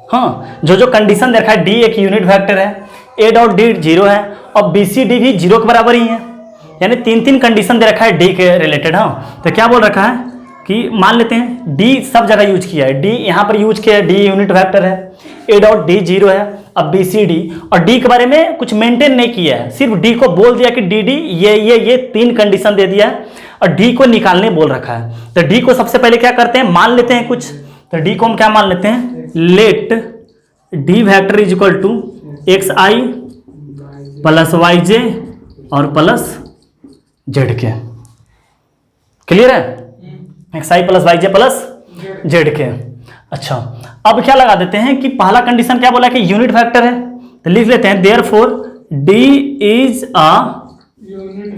हाँ जो कंडीशन दे रखा है, डी एक यूनिट वेक्टर है, ए डॉट डी 0 है और बी सी डी भी 0 के बराबर ही है, यानी 3 कंडीशन दे रखा है डी के रिलेटेड। हाँ तो क्या बोल रखा है कि मान लेते हैं डी सब जगह यूज किया है, डी यहाँ पर यूज किया है, डी यूनिट वेक्टर है, ए डॉट डी 0 है, अब बी सी डी, और डी के बारे में कुछ मेंटेन नहीं किया है, सिर्फ डी को बोल दिया कि डी डी ये 3 कंडीशन दे दिया है और डी को निकालने बोल रखा है। तो डी को सबसे पहले क्या करते हैं, मान लेते हैं कुछ, तो डी को हम क्या मान लेते हैं, let D vector is equal to X I plus Y J और प्लस जेड के। क्लियर है, X I plus Y J plus Z K. अच्छा अब क्या लगा देते हैं कि पहला कंडीशन क्या बोला कि यूनिट वेक्टर है, तो लिख लेते हैं therefore D is a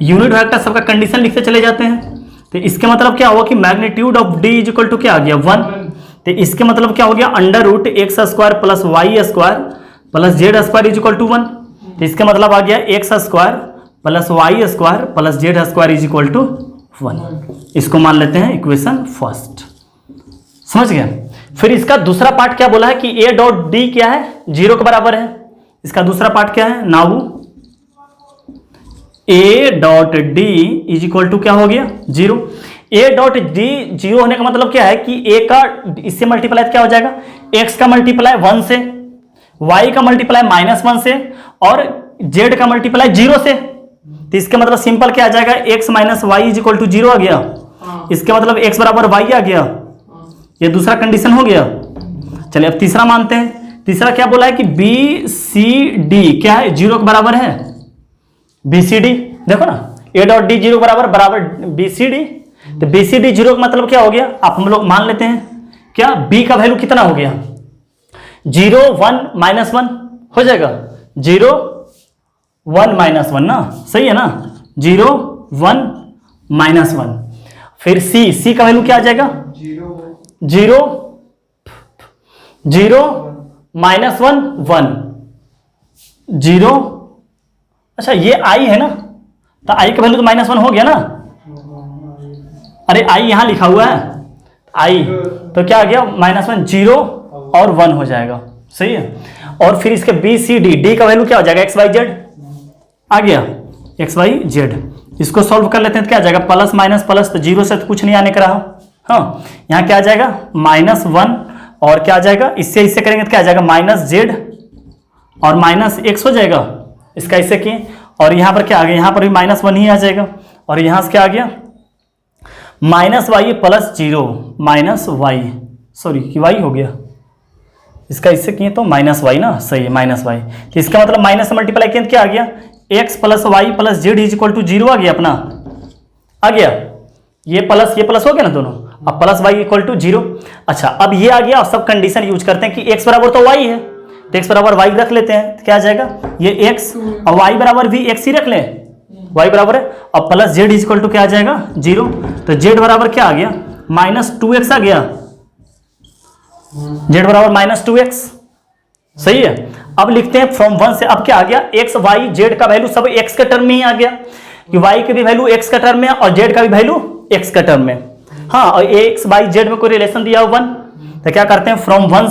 unit vector, सबका कंडीशन लिखते चले जाते हैं। तो इसके मतलब क्या हुआ कि magnitude of D is equal to क्या आ गया 1, तो इसके मतलब क्या हो गया under root X square plus Y square plus Z square is equal to 1, तो इसके मतलब आ गया X square plus Y square plus Z square is equal to 1। इसको मान लेते हैं इक्वेशन फर्स्ट, समझ गया। फिर इसका दूसरा पार्ट क्या बोला है कि ए डॉट डी क्या है 0 के बराबर है, इसका दूसरा पार्ट क्या है, now A dot D is equal to क्या हो गया 0। ए डॉट डी 0 होने का मतलब क्या है कि ए का इससे मल्टीप्लाई क्या हो जाएगा, एक्स का मल्टीप्लाई 1 से, वाई का मल्टीप्लाई -1 से और जेड का मल्टीप्लाई 0 से। तो इसके मतलब सिंपल क्या आ जाएगा, X minus Y is equal to 0 आ गया, इसके मतलब एक्स बराबर वाई आ गया, ये दूसरा कंडीशन हो गया। चलिए अब तीसरा मानते हैं, तीसरा क्या बोला है कि बी सी डी क्या है 0 के बराबर है, बी सी डी देखो ना, ए डॉट डी 0 बराबर बराबर बी सी डी, तो बी सी डी 0 का मतलब क्या हो गया, आप हम लोग मान लेते हैं क्या बी का वैल्यू कितना हो गया 0 1 -1 हो जाएगा, 0 1 -1 ना, सही है ना, 0 1 -1। फिर सी का वैल्यू क्या आ जाएगा 0 -1 1 0। अच्छा ये आई है ना, तो आई का वैल्यू तो -1 हो गया ना, अरे आई यहां लिखा हुआ है आई, तो क्या आ गया -1 0 और 1 हो जाएगा, सही है। और फिर इसके बी सी डी का वैल्यू क्या हो जाएगा एक्स वाई जेड आ गया, एक्स वाई जेड। इसको सॉल्व कर लेते हैं तो क्या आ जाएगा प्लस माइनस प्लस, तो 0 से तो कुछ नहीं आने का रहा। हाँ यहाँ क्या आ जाएगा -1 और क्या आ जाएगा, इससे करेंगे तो क्या आ जाएगा -z और -x हो जाएगा, इसका इससे किए और यहाँ पर क्या आ गया, यहाँ पर भी -1 ही आ जाएगा, और यहाँ से क्या आ गया -y प्लस 0 -y, सॉरी कि y हो गया, इसका इससे किए तो -y ना, सही है -y। तो इसका मतलब माइनस से मल्टीप्लाई किए तो क्या आ गया, x plus Y plus Z is equal to 0 आ गया, अपना आ गया, ये प्लस हो गया ना दोनों, अब प्लस वाई इक्वल टू 0। अच्छा अब ये आ गया, और सब कंडीशन यूज करते हैं कि x बराबर तो y है, तो x बराबर y रख लेते हैं, तो क्या आ जाएगा ये x, और y बराबर भी x ही रख लें, y बराबर है, और plus Z is equal to क्या आ जाएगा 0, तो z बराबर क्या आ गया -2x आ गया, z बराबर -2x, सही है। अब लिखते हैं फ्रॉम 1 से, अब क्या आ गया x y z का वैल्यू सब x के टर्म में ही आ गया, कि y के भी वैल्यू x का टर्म में और z का भी वैल्यू x का टर्म में, हाँ, और x y z में कोई रिलेशन दिया हो 1, तो क्या करते हैं फ्रॉम 1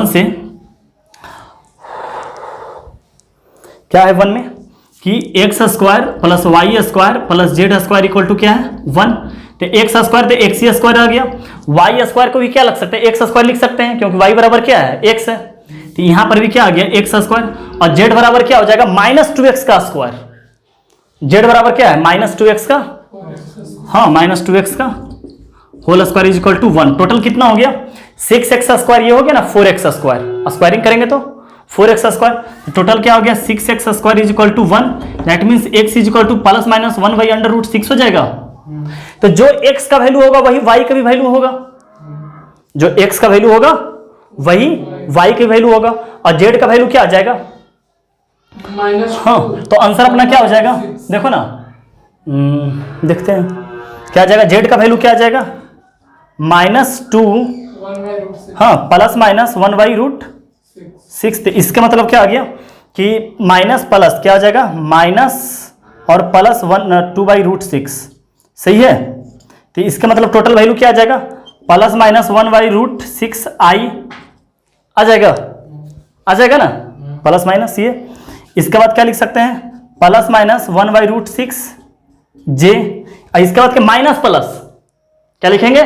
से क्या है 1 में कि x square plus Y square plus Z square equal to क्या है 1, तो एक्स स्क्वायर तो एक्स स्क्वायर आ गया, वाई स्क्वायर को भी क्या लिख सकते हैं एक्स स्क्वायर लिख सकते हैं, क्योंकि वाई बराबर क्या है एक्स है, तो यहां पर भी क्या आ गया एक्स स्क्वायर, और जेड बराबर क्या हो जाएगा -2x का स्क्वायर, जेड बराबर क्या है -2x का, हाँ -2x का whole square is equal to 1, total कितना हो गया 6x स्क्वायर, ये हो गया ना 4x स्क्वायर, स्क्वायरिंग करेंगे तो 4x स्क्वायर, टोटल क्या हो गया 6x square is equal to 1, that means x is equal to +-1/√6 हो जाएगा। तो जो x का वैल्यू होगा वही y का भी वैल्यू होगा, जो x का वैल्यू होगा वही y की वैल्यू होगा, और z का वैल्यू क्या आ जाएगा हाँ, तो आंसर अपना क्या हो जाएगा देखो ना, देखते हैं क्या आ जाएगा, z का वैल्यू क्या आ जाएगा -2 हाँ +-1/√6, तो इसका मतलब क्या आ गया कि माइनस प्लस क्या आ जाएगा माइनस और प्लस 2/√6, सही है। तो इसका मतलब टोटल वैल्यू क्या आ जाएगा +-1/√6 i आ जाएगा ना, प्लस माइनस ये, इसके बाद क्या लिख सकते हैं +-1/√6 j, इसके बाद क्या माइनस प्लस क्या लिखेंगे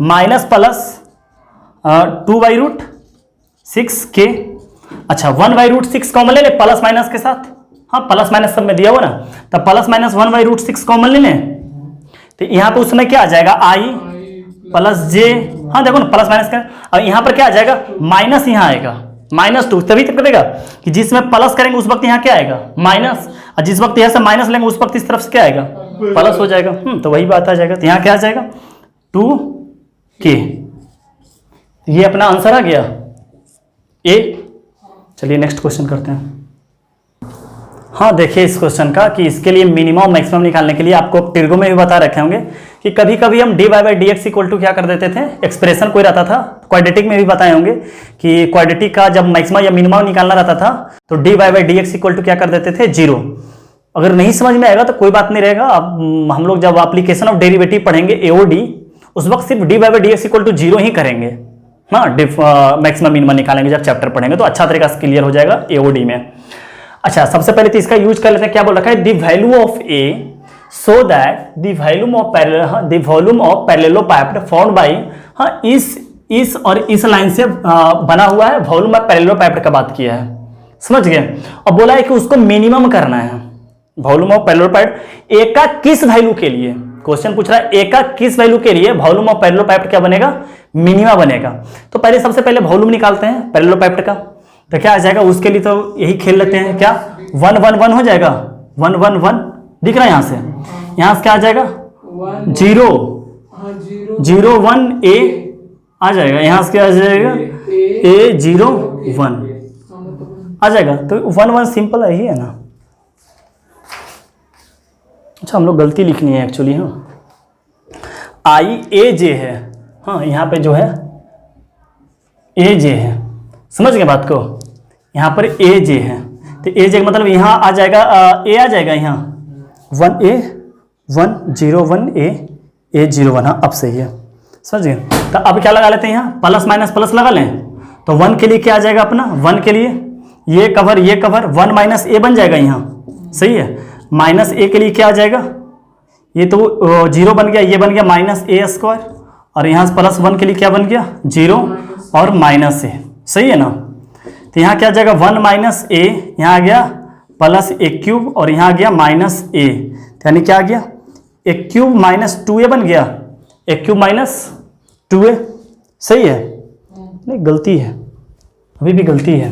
-+2/√6 के, अच्छा 1/√6 कॉमन ले ले प्लस माइनस के साथ, हाँ प्लस माइनस सब में दिया हुआ ना, तब +-1/√6 कॉमन ले लें, तो यहाँ पे उसमें क्या आ जाएगा i प्लस j, हाँ देखो ना प्लस माइनस का, और यहाँ पर क्या आ जाएगा माइनस, यहाँ आएगा -2, तभी तक करेगा कि जिसमें प्लस करेंगे उस वक्त यहाँ क्या आएगा माइनस, और जिस वक्त यहाँ से माइनस लेंगे उस वक्त इस तरफ से क्या आएगा प्लस हो जाएगा, तो वही बात आ जाएगा, तो यहाँ क्या आ जाएगा 2k, ये अपना आंसर आ गया ए। चलिए नेक्स्ट क्वेश्चन करते हैं। हाँ देखिए इस क्वेश्चन का कि इसके लिए मिनिमम मैक्सिमम निकालने के लिए आपको ट्रिगो में भी बता रखे होंगे कि कभी कभी हम dy/dx इक्वल टू क्या कर देते थे, एक्सप्रेशन कोई रहता था, क्वाड्रेटिक में भी बताए होंगे कि क्वाड्रेटिक का जब मैक्सिमम या मिनिमम निकालना रहता था तो dy/dx इक्वल टू क्या कर देते थे 0। अगर नहीं समझ में आएगा तो कोई बात नहीं रहेगा, अब हम लोग जब एप्लीकेशन ऑफ डेरिवेटिव पढ़ेंगे AOD उस वक्त सिर्फ dy/dx इक्वल टू 0 ही करेंगे, हाँ मैक्सिमम मिनिमम निकालेंगे जब चैप्टर पढ़ेंगे तो अच्छा तरीका से क्लियर हो जाएगा AOD में। अच्छा सबसे पहले तो इसका यूज कर लेते हैं, क्या बोल रखा है the value of A so that the volume of parallelepiped found by, हाँ इस और इस लाइन से बना हुआ है, वॉल्यूम ऑफ पैरेललोपाइप्ड का बात किया है, समझ गए। और बोला है कि उसको मिनिमम करना है, वॉल्यूम ऑफ पैरेललोपाइप्ड ए का किस वैल्यू के लिए, क्वेश्चन पूछ रहा है ए का किस वैल्यू के लिए वॉल्यूम ऑफ पैरेललोपाइप्ड क्या बनेगा मिनिमा बनेगा। तो पहले सबसे पहले वॉल्यूम निकालते हैं पैरेललोपाइप्ड का, तो क्या आ जाएगा उसके लिए तो यही खेल लेते हैं, क्या 1 1 1 हो जाएगा, 1 1 1 दिख रहा है यहाँ से क्या आ जाएगा 0 0 1 a आ जाएगा, यहाँ से क्या आ जाएगा a 0 1 आ जाएगा, तो 1 1 सिंपल है ही है ना। अच्छा हम लोग गलती लिखनी है एक्चुअली, हाँ i a j है, हाँ यहाँ पे जो है a j है, समझ गए बात को, यहाँ पर a j है, तो a j मतलब यहाँ आ जाएगा a आ जाएगा यहाँ 1 a 1 0 1 a 0 1, हाँ अब सही है, समझ गए। तो अब क्या लगा लेते हैं यहाँ प्लस माइनस प्लस लगा लें, तो 1 के लिए क्या आ जाएगा अपना 1 के लिए ये कवर 1 माइनस a बन जाएगा यहाँ, सही है। माइनस a के लिए क्या आ जाएगा, ये तो 0 बन गया, ये बन गया -a², और यहाँ से +1 के लिए क्या बन गया 0 और -a, सही है ना। तो तो यहाँ क्या आ जाएगा 1 माइनस ए, यहाँ आ गया प्लस ए क्यूब और यहाँ आ गया माइनस ए, यानी क्या आ गया ए क्यूब माइनस 2a बन गया, ए क्यूब माइनस 2a। सही है? नहीं, गलती है, अभी भी गलती है।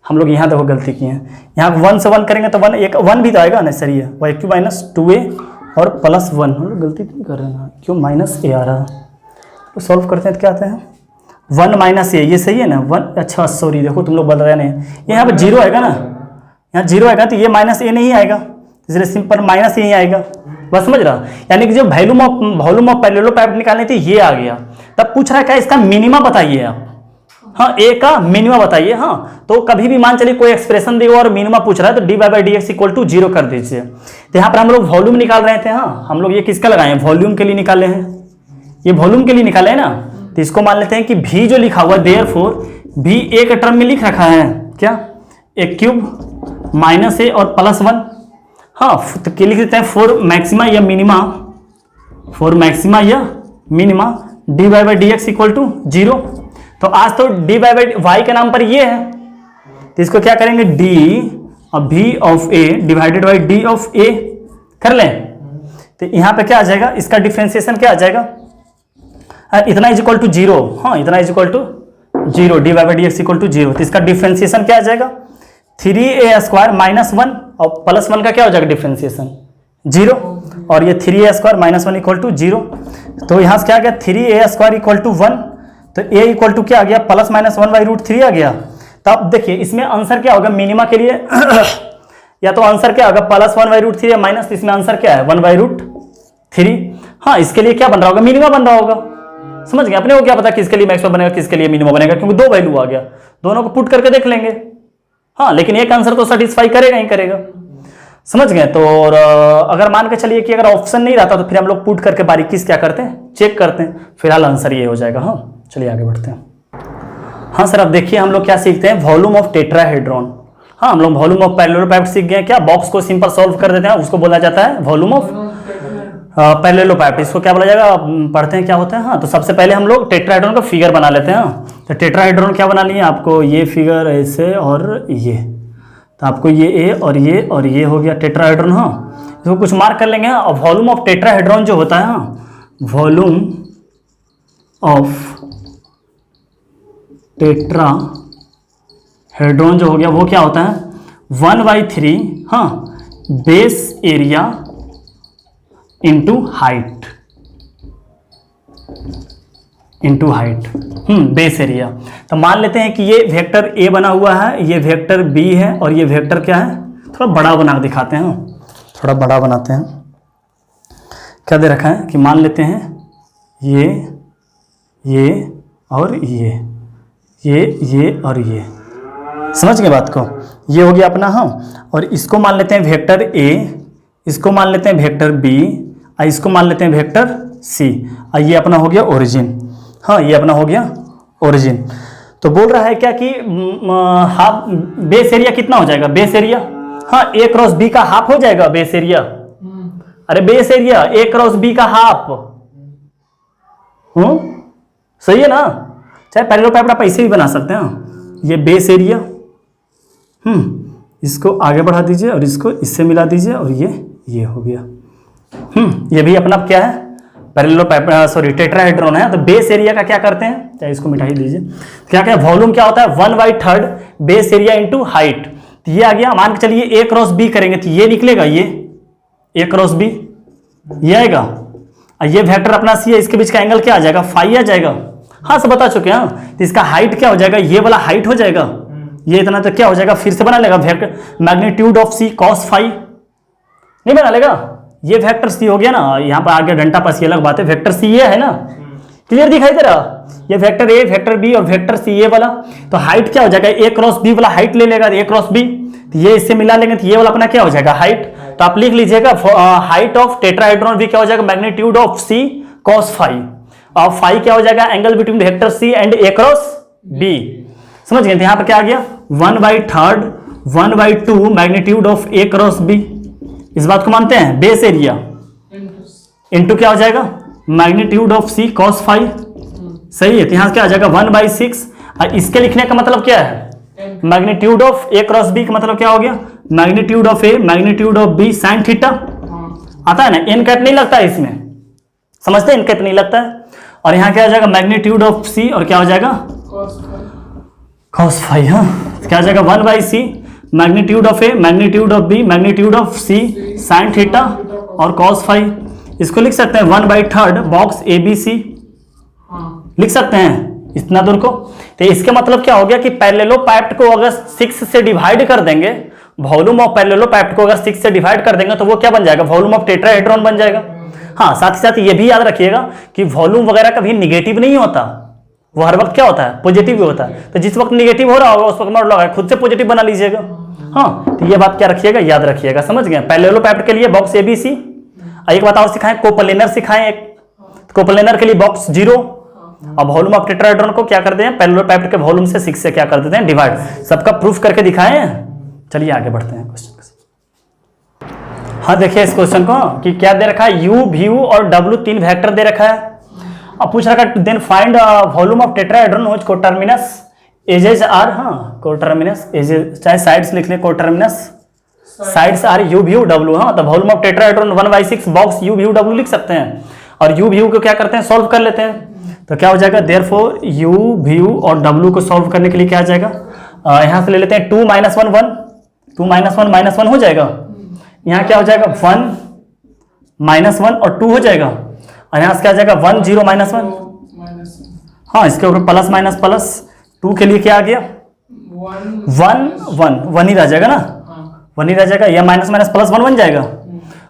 हम लोग यहाँ देखो गलती किए हैं, यहाँ 1 से 1 करेंगे तो 1 भी तो आएगा ना, सही है। वह ए क्यूब माइनस 2a और प्लस 1, हम लोग गलती नहीं कर रहे हैं, क्यों माइनस ए आ रहा है। तो सॉल्व करते हैं तो क्या आता है 1 माइनस ए, ये सही है ना 1। अच्छा सॉरी, देखो तुम लोग बता रहे नहीं, यहाँ पर 0 आएगा ना, यहाँ 0 आएगा तो ये माइनस ए नहीं आएगा, इसलिए सिंपल माइनस यही आएगा। बस समझ रहा, यानी कि जो वॉल्यूम ऑफ पैरेललोपैरेलल निकालने थी ये आ गया। तब पूछ रहा है क्या इसका मिनिमा बताइए आप, हाँ ए का मिनिमा बताइए। हाँ तो कभी भी मान चलिए कोई एक्सप्रेशन देगा और मिनिमा पूछ रहा है तो D Y by D X equal to 0 कर दीजिए। तो यहाँ पर हम लोग वॉल्यूम निकाल रहे थे, हाँ हम लोग ये किसका लगाए हैं, वॉल्यूम के लिए निकाले हैं, ये वॉल्यूम के लिए निकाले हैं ना। तो इसको मान लेते हैं कि भी जो लिखा हुआ देयरफॉर भी एक टर्म में लिख रखा है क्या, ए क्यूब माइनस ए और प्लस 1। हाँ तो क्या लिख देते हैं फॉर मैक्सिमा या मिनिमा, फॉर मैक्सिमा या minima D Y by D X equal to 0। तो आज तो डी वाई बाई वाई के नाम पर ये है, तो इसको क्या करेंगे डी और भी of A divided by D of A कर लें। तो यहाँ पे क्या आ जाएगा, इसका डिफ्रेंसिएशन क्या आ जाएगा, इतना इज इक्वल टू 0, हाँ इतना is equal to 0, D Y by D X equal to 0। तो इसका डिफ्रेंसिएशन क्या आ जाएगा 3a स्क्वायर माइनस 1 और प्लस 1 का क्या हो जाएगा डिफ्रेंसिएशन 0, और ये 3a square minus 1 equal to 0। तो यहाँ से क्या आ गया 3a स्क्वायर इक्वल टू 1, तो a इक्वल टू क्या आ गया प्लस माइनस 1 बाई रूट 3 आ गया। तो अब देखिए इसमें आंसर क्या होगा मिनिमा के लिए या तो आंसर क्या होगा प्लस 1 बाई रूट 3 या माइनस, इसमें आंसर क्या है 1 बाई रूट 3। हाँ इसके लिए क्या बन रहा होगा मिनिमा बन रहा होगा, समझ गए। अपने को क्या पता किसके लिए मैक्सिमम बनेगा किसके लिए मिनिमम बनेगा, क्योंकि 2 वैल्यू आ गया, दोनों को पुट करके देख लेंगे। हाँ लेकिन एक आंसर तो सेटिस्फाई करेगा ही करेगा, समझ गए। तो और अगर मान के चलिए कि अगर ऑप्शन नहीं रहता तो फिर हम लोग पुट करके बारीकी से क्या करते हैं चेक करते हैं, फिलहाल आंसर ये हो जाएगा। हाँ चलिए आगे बढ़ते हैं। हाँ सर अब देखिए हम लोग क्या सीखते हैं वॉल्यूम ऑफ टेट्राहेड्रॉन। हाँ हम लोग वॉल्यूम ऑफ पैरेललोपैरेलल सीख गए, क्या बॉक्स को सिंपल सॉल्व कर देते हैं उसको बोला जाता है वॉल्यूम ऑफ पैरेललोपैरेलल। इसको क्या बोला जाएगा, पढ़ते हैं क्या होता है। हाँ तो सबसे पहले हम लोग टेट्राहेड्रॉन का फिगर बना लेते हैं। तो टेट्राहेड्रॉन क्या बना लिए आपको, ये फिगर ऐसे और ये, तो आपको ये ए और ये हो गया टेट्राहेड्रॉन। हाँ इसको कुछ मार्क कर लेंगे। और वॉल्यूम ऑफ टेट्राहेड्रॉन जो होता है, हाँ वॉल्यूम ऑफ टेट्राहेड्रॉन जो हो गया वो क्या होता है 1/3 हाँ base area into height, base area. तो मान लेते हैं कि ये वेक्टर ए बना हुआ है, ये वेक्टर बी है और ये वेक्टर क्या है, थोड़ा बड़ा बना दिखाते हैं, थोड़ा बड़ा बनाते हैं। क्या दे रखा है कि मान लेते हैं ये और ये और ये, समझ गए बात को। ये हो गया अपना। हाँ और इसको मान लेते हैं वेक्टर ए, इसको मान लेते हैं वेक्टर बी और इसको मान लेते हैं वेक्टर सी, और ये अपना हो गया ओरिजिन। हाँ ये अपना हो गया ओरिजिन। तो बोल रहा है क्या कि हाफ बेस एरिया कितना हो जाएगा, बेस एरिया हाँ ए क्रॉस बी का हाफ हो जाएगा बेस एरिया। अरे base area A cross B का हाफ, सही है ना। चाहे पैरेललोपैरेलल आप ऐसे भी बना सकते हैं। ये बेस एरिया, इसको आगे बढ़ा दीजिए और इसको इससे मिला दीजिए और ये हो गया। ये भी अपना क्या है पैरेललोपैरेलल टेट्राहेड्रॉन है। तो बेस एरिया का क्या करते हैं, चाहे इसको मिटा ही दीजिए। क्या क्या वॉल्यूम क्या होता है 1/3 बेस एरिया इंटू हाइट। तो ये आ गया, मान के चलिए ए क्रॉस बी करेंगे तो ये निकलेगा, ये ए क्रॉस बी ये आएगा, और ये वेक्टर अपना सी है, इसके बीच का एंगल क्या आ जाएगा फाई आ जाएगा। हाँ सब बता चुके हैं। तो इसका हाइट क्या हो जाएगा, ये वाला हाइट हो जाएगा, ये इतना तो क्या हो जाएगा फिर से बना लेगा vector magnitude of C cos phi, नहीं बना लेगा। ये वेक्टर सी हो गया ना, यहाँ पर आगे घंटा पास ये अलग बात है, वेक्टर सी ये है ना, क्लियर दिखाई दे रहा। ये वेक्टर ए वेक्टर बी और वेक्टर सी ये वाला। तो हाइट क्या हो जाएगा ए क्रॉस बी वाला हाइट ले लेगा, ए क्रॉस बी, तो ये इससे मिला लेंगे तो ये वाला अपना क्या हो जाएगा हाइट। तो आप लिख लीजिएगा हाइट ऑफ टेट्राहेड्रॉन भी क्या हो जाएगा magnitude of C cos phi, और फाई क्या हो जाएगा angle between vector C and A cross B. समझ गए। यहाँ पर क्या आ गया 1/2 magnitude of A cross B. इस बात को मानते हैं बेस एरिया इंटू क्या हो जाएगा magnitude of C cos phi, सही है। तो यहाँ क्या आ जाएगा 1/6। और इसके लिखने का मतलब क्या है magnitude of A cross B का मतलब क्या हो गया, magnitude of A magnitude of B sine theta, आता है ना, एन कैप नहीं लगता है इसमें, समझते हैं, एन कैप नहीं लगता है। और यहाँ क्या हो जाएगा मैग्नीट्यूड ऑफ सी और क्या हो जाएगा कॉस फाई, हाँ क्या हो जाएगा 1/c magnitude of A magnitude of B magnitude of C sine theta और कॉस फाई। इसको लिख सकते हैं 1/3 बॉक्स ए बी सी, लिख सकते हैं इतना दूर को। तो इसके मतलब क्या हो गया कि पैरेललोपाइप्ड को अगर 6 से डिवाइड कर देंगे, वॉल्यूम ऑफ पैरेललोपाइप्ड को अगर 6 से डिवाइड कर देंगे तो वो क्या बन जाएगा, वॉल्यूम ऑफ टेट्राहेड्रॉन बन जाएगा। हाँ, साथ ही साथ ये भी याद रखिएगा कि वॉल्यूम वगैरह कभी निगेटिव नहीं होता, वो हर वक्त क्या होता है, पॉजिटिव ही होता है। तो जिस वक्त निगेटिव हो रहा होगा उस वक्त मॉडल लगा खुद से पॉजिटिव बना लीजिएगा। हाँ, तो ये बात क्या रखिएगा, याद रखिएगा, समझ गए। पैरेललोपाइप्ड के लिए बॉक्स एबीसी, एक बात और सिखाएं, कोप्लेनर सिखाएं, एक कोप्लेनर के लिए बॉक्स 0। अब वॉल्यूम ऑफ टेट्राहेड्रॉन को क्या करते हैं, पैरेललोपाइप्ड के वॉल्यूम से 6 से क्या कर देते हैं, डिवाइड। सबका प्रूफ करके दिखाएं। चलिए आगे बढ़ते हैं क्वेश्चन। हाँ देखिए इस क्वेश्चन को कि क्या दे रखा है, यू व्यू और डब्ल्यू 3 वेक्टर दे रखा है। अब पूछ रखा है then find volume of tetrahedron which coterminous edges are, हाँ कोटर्मिनस एजेस, चाहे साइड्स लिख ले, coterminous sides are U V W. हाँ, तो volume of tetrahedron 1/6 box U V W लिख सकते हैं। और यू व्यू को क्या करते हैं, सॉल्व कर लेते हैं। तो क्या हो जाएगा, देयरफॉर यू व्यू और डब्ल्यू को सॉल्व करने के लिए क्या आ जाएगा, यहाँ से ले लेते हैं 2 - 1 1, 2 - 1 -1 हो जाएगा। यहाँ क्या हो जाएगा 1 - 1 और 2 हो जाएगा। और यहाँ से क्या आ जाएगा 1 0 - 1, हाँ इसके ऊपर प्लस माइनस प्लस, 2 के लिए क्या आ गया 1 1 1 ही रह जाएगा ना, 1 ही रह जाएगा, यह माइनस माइनस प्लस 1 बन जाएगा।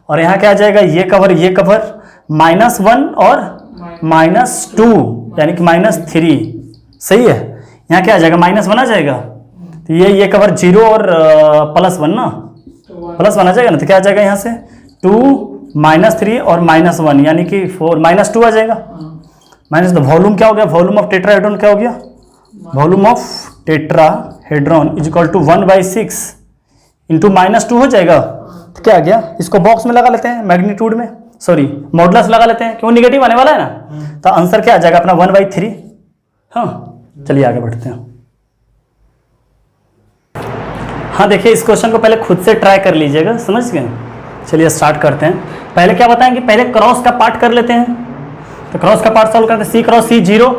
और यहाँ क्या आ जाएगा, ये कवर -1 और -2 यानी कि -3, सही है। यहाँ क्या आ जाएगा -1 आ जाएगा, तो ये कवर 0 और +1 ना, +1 आ जाएगा ना। तो क्या आ जाएगा यहाँ से 2 -3 और -1 यानी कि 4 -2 आ जाएगा। माइनस तो वॉल्यूम क्या हो गया, वॉल्यूम ऑफ टेट्राहेड्रॉन क्या हो गया, volume of tetrahedron is equal to 1/6 into -2 हो जाएगा। तो क्या आ गया, इसको बॉक्स में लगा लेते हैं, मैग्नीट्यूड में, सॉरी मॉडुलस लगा लेते हैं, क्यों निगेटिव आने वाला है ना। तो आंसर क्या आ जाएगा अपना 1/3। हाँ चलिए आगे बढ़ते हैं। हाँ देखिए इस क्वेश्चन को पहले खुद से ट्राई कर लीजिएगा, समझ गए। चलिए स्टार्ट करते हैं। पहले क्या बताएंगे, पहले क्रॉस का पार्ट कर लेते हैं। तो क्रॉस का पार्ट सॉल्व करते हैं, C क्रॉस C 0।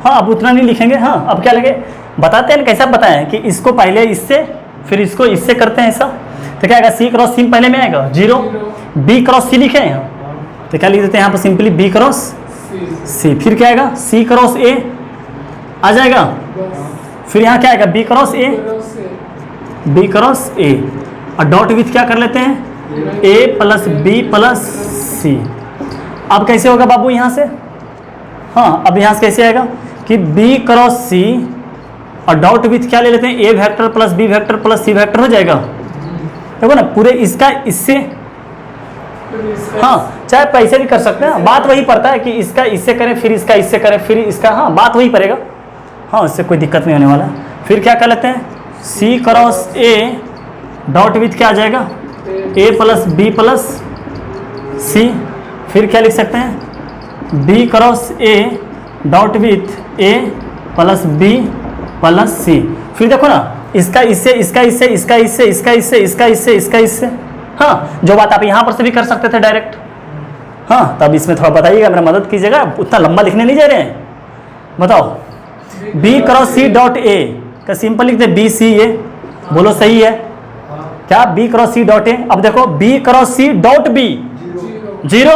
हाँ अब उतना नहीं लिखेंगे, हाँ अब क्या लगे बताते हैं, कैसा बताएं कि इसको पहले इससे फिर इसको इससे करते हैं ऐसा। तो क्या आएगा, C क्रॉस C पहले में आएगा 0, B क्रॉस C लिखे हैं, तो क्या लिख देते हैं यहाँ पर सिंपली B क्रॉस C। फिर क्या आएगा C क्रॉस A आ जाएगा, फिर यहाँ क्या आएगा B क्रॉस A और डॉट विथ क्या कर लेते हैं A + B + C। अब कैसे होगा बाबू यहाँ से, हाँ अब यहाँ से कैसे आएगा कि B क्रॉस C और डॉट विथ क्या ले लेते हैं A vector plus B vector plus C vector हो जाएगा। देखो ना पूरे इसका इससे, हाँ चाहे पैसे भी कर सकते हैं, बात वही पड़ता है कि इसका इससे करें फिर इसका इससे करें फिर इसका, हाँ बात वही पड़ेगा, हाँ इससे कोई दिक्कत नहीं होने वाला। फिर क्या कर लेते हैं C cross A dot with क्या आ जाएगा A + B + C। फिर क्या लिख सकते हैं B cross A dot with A + B + C। फिर देखो ना इसका इससे इसका इससे इसका इससे इसका इससे इसका इससे इसका इससे, हाँ जो बात आप यहाँ पर से भी कर सकते थे डायरेक्ट। हाँ तब इसमें थोड़ा बताइएगा, मेरा मदद कीजिएगा, उतना लंबा लिखने नहीं जा रहे हैं। बताओ B cross C dot A का सिंपल लिखते B C A, बोलो सही है क्या, B cross C dot A। अब देखो B cross C dot B 0,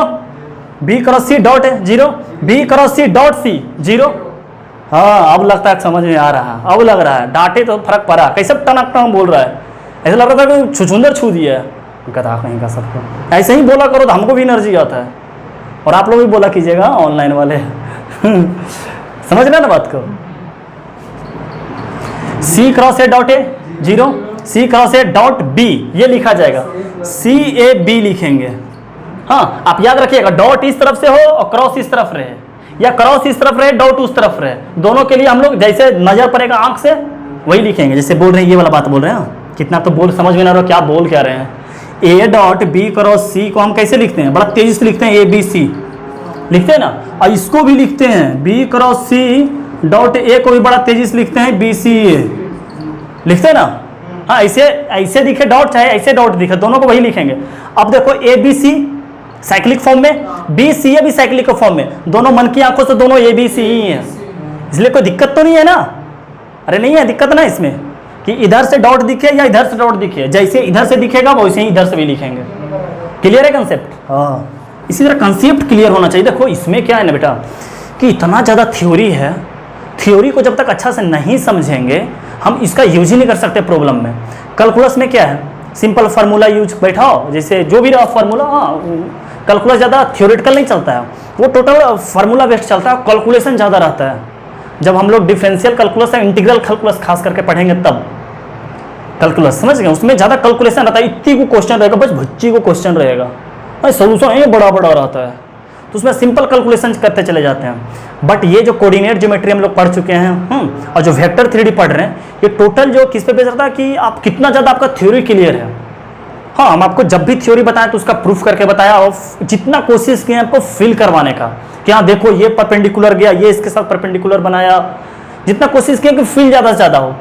B cross C dot A 0, B cross C dot C 0। हाँ अब लगता है समझ में आ रहा है, अब लग रहा है, डांटे तो फर्क पड़ा, कैसे टनक टन बोल रहा है, ऐसा लग रहा था कि छुछुंदर छू दिया है। गधा कहीं का सबको ऐसे ही बोला करो तो हमको भी एनर्जी आता है, और आप लोग भी बोला कीजिएगा ऑनलाइन वाले समझ रहे ना बात को। C cross A dot A 0, C cross A dot B ये लिखा जाएगा, CAB लिखेंगे। हाँ आप याद रखिएगा डॉट इस तरफ से हो और क्रॉस इस तरफ रहे, या क्रॉस इस तरफ रहे डॉट उस तरफ रहे, दोनों के लिए हम लोग जैसे नजर पड़ेगा आंख से वही लिखेंगे, जैसे बोल रहे हैं ये वाला बात बोल रहे हैं। कितना तो बोल समझ में ना रहा क्या बोल क्या रहे हैं। A dot B cross C को हम कैसे लिखते हैं, बड़ा तेजी से लिखते हैं ABC लिखते हैं ना, और इसको भी लिखते हैं B cross C dot A को भी बड़ा तेजी से लिखते हैं BCA। लिखते हैं ना, हाँ ऐसे ऐसे दिखे डॉट चाहे ऐसे डॉट दिखे, दोनों को वही लिखेंगे। अब देखो A B C cyclic form में, बी सी ए भी साइक्लिक फॉर्म में, दोनों मन की आंखों से दोनों ए बी सी ही है, इसलिए कोई दिक्कत तो नहीं है ना। अरे नहीं है दिक्कत ना इसमें कि इधर से डॉट दिखे या इधर से डॉट दिखे, जैसे इधर से दिखेगा वैसे ही इधर से भी लिखेंगे। क्लियर है कंसेप्ट? हाँ, इसी तरह कंसेप्ट क्लियर होना चाहिए। देखो इसमें क्या है ना बेटा कि इतना ज़्यादा थ्योरी है, थ्योरी को जब तक अच्छा से नहीं समझेंगे हम इसका यूज ही नहीं कर सकते प्रॉब्लम में। कैलकुलस में क्या है, सिंपल फार्मूला यूज बैठाओ, जैसे जो भी रहा फार्मूला। हाँ, कैलकुलस ज़्यादा थ्योरेटिकल नहीं चलता है, वो टोटल फार्मूला बेस्ड चलता है, कैलकुलेशन ज़्यादा रहता है। जब हम लोग डिफरेंशियल कैलकुलस या इंटीग्रल कैलकुलस खास करके पढ़ेंगे तब कैलकुलस समझ गए, उसमें ज़्यादा कैलकुलेशन रहता है, इतनी को क्वेश्चन रहेगा, बस बच्ची को क्वेश्चन रहेगा, भाई सोल्यूशन ये बड़ा बड़ा रहता है, तो उसमें सिंपल कैलकुलेशन करते चले जाते हैं। बट ये जो कोऑर्डिनेट ज्योमेट्री हम लोग पढ़ चुके हैं और जो वेक्टर 3D पढ़ रहे हैं, ये टोटल जो किस पे बेस रहता है कि आप कितना ज़्यादा आपका थ्योरी क्लियर है। हाँ, हम आपको जब भी थ्योरी बताएं तो उसका प्रूफ करके बताया और जितना कोशिश किए आपको फिल करवाने का कि हाँ देखो ये परपेंडिकुलर गया, ये इसके साथ परपेंडिकुलर बनाया, जितना कोशिश किया कि फिल ज़्यादा से ज़्यादा हो।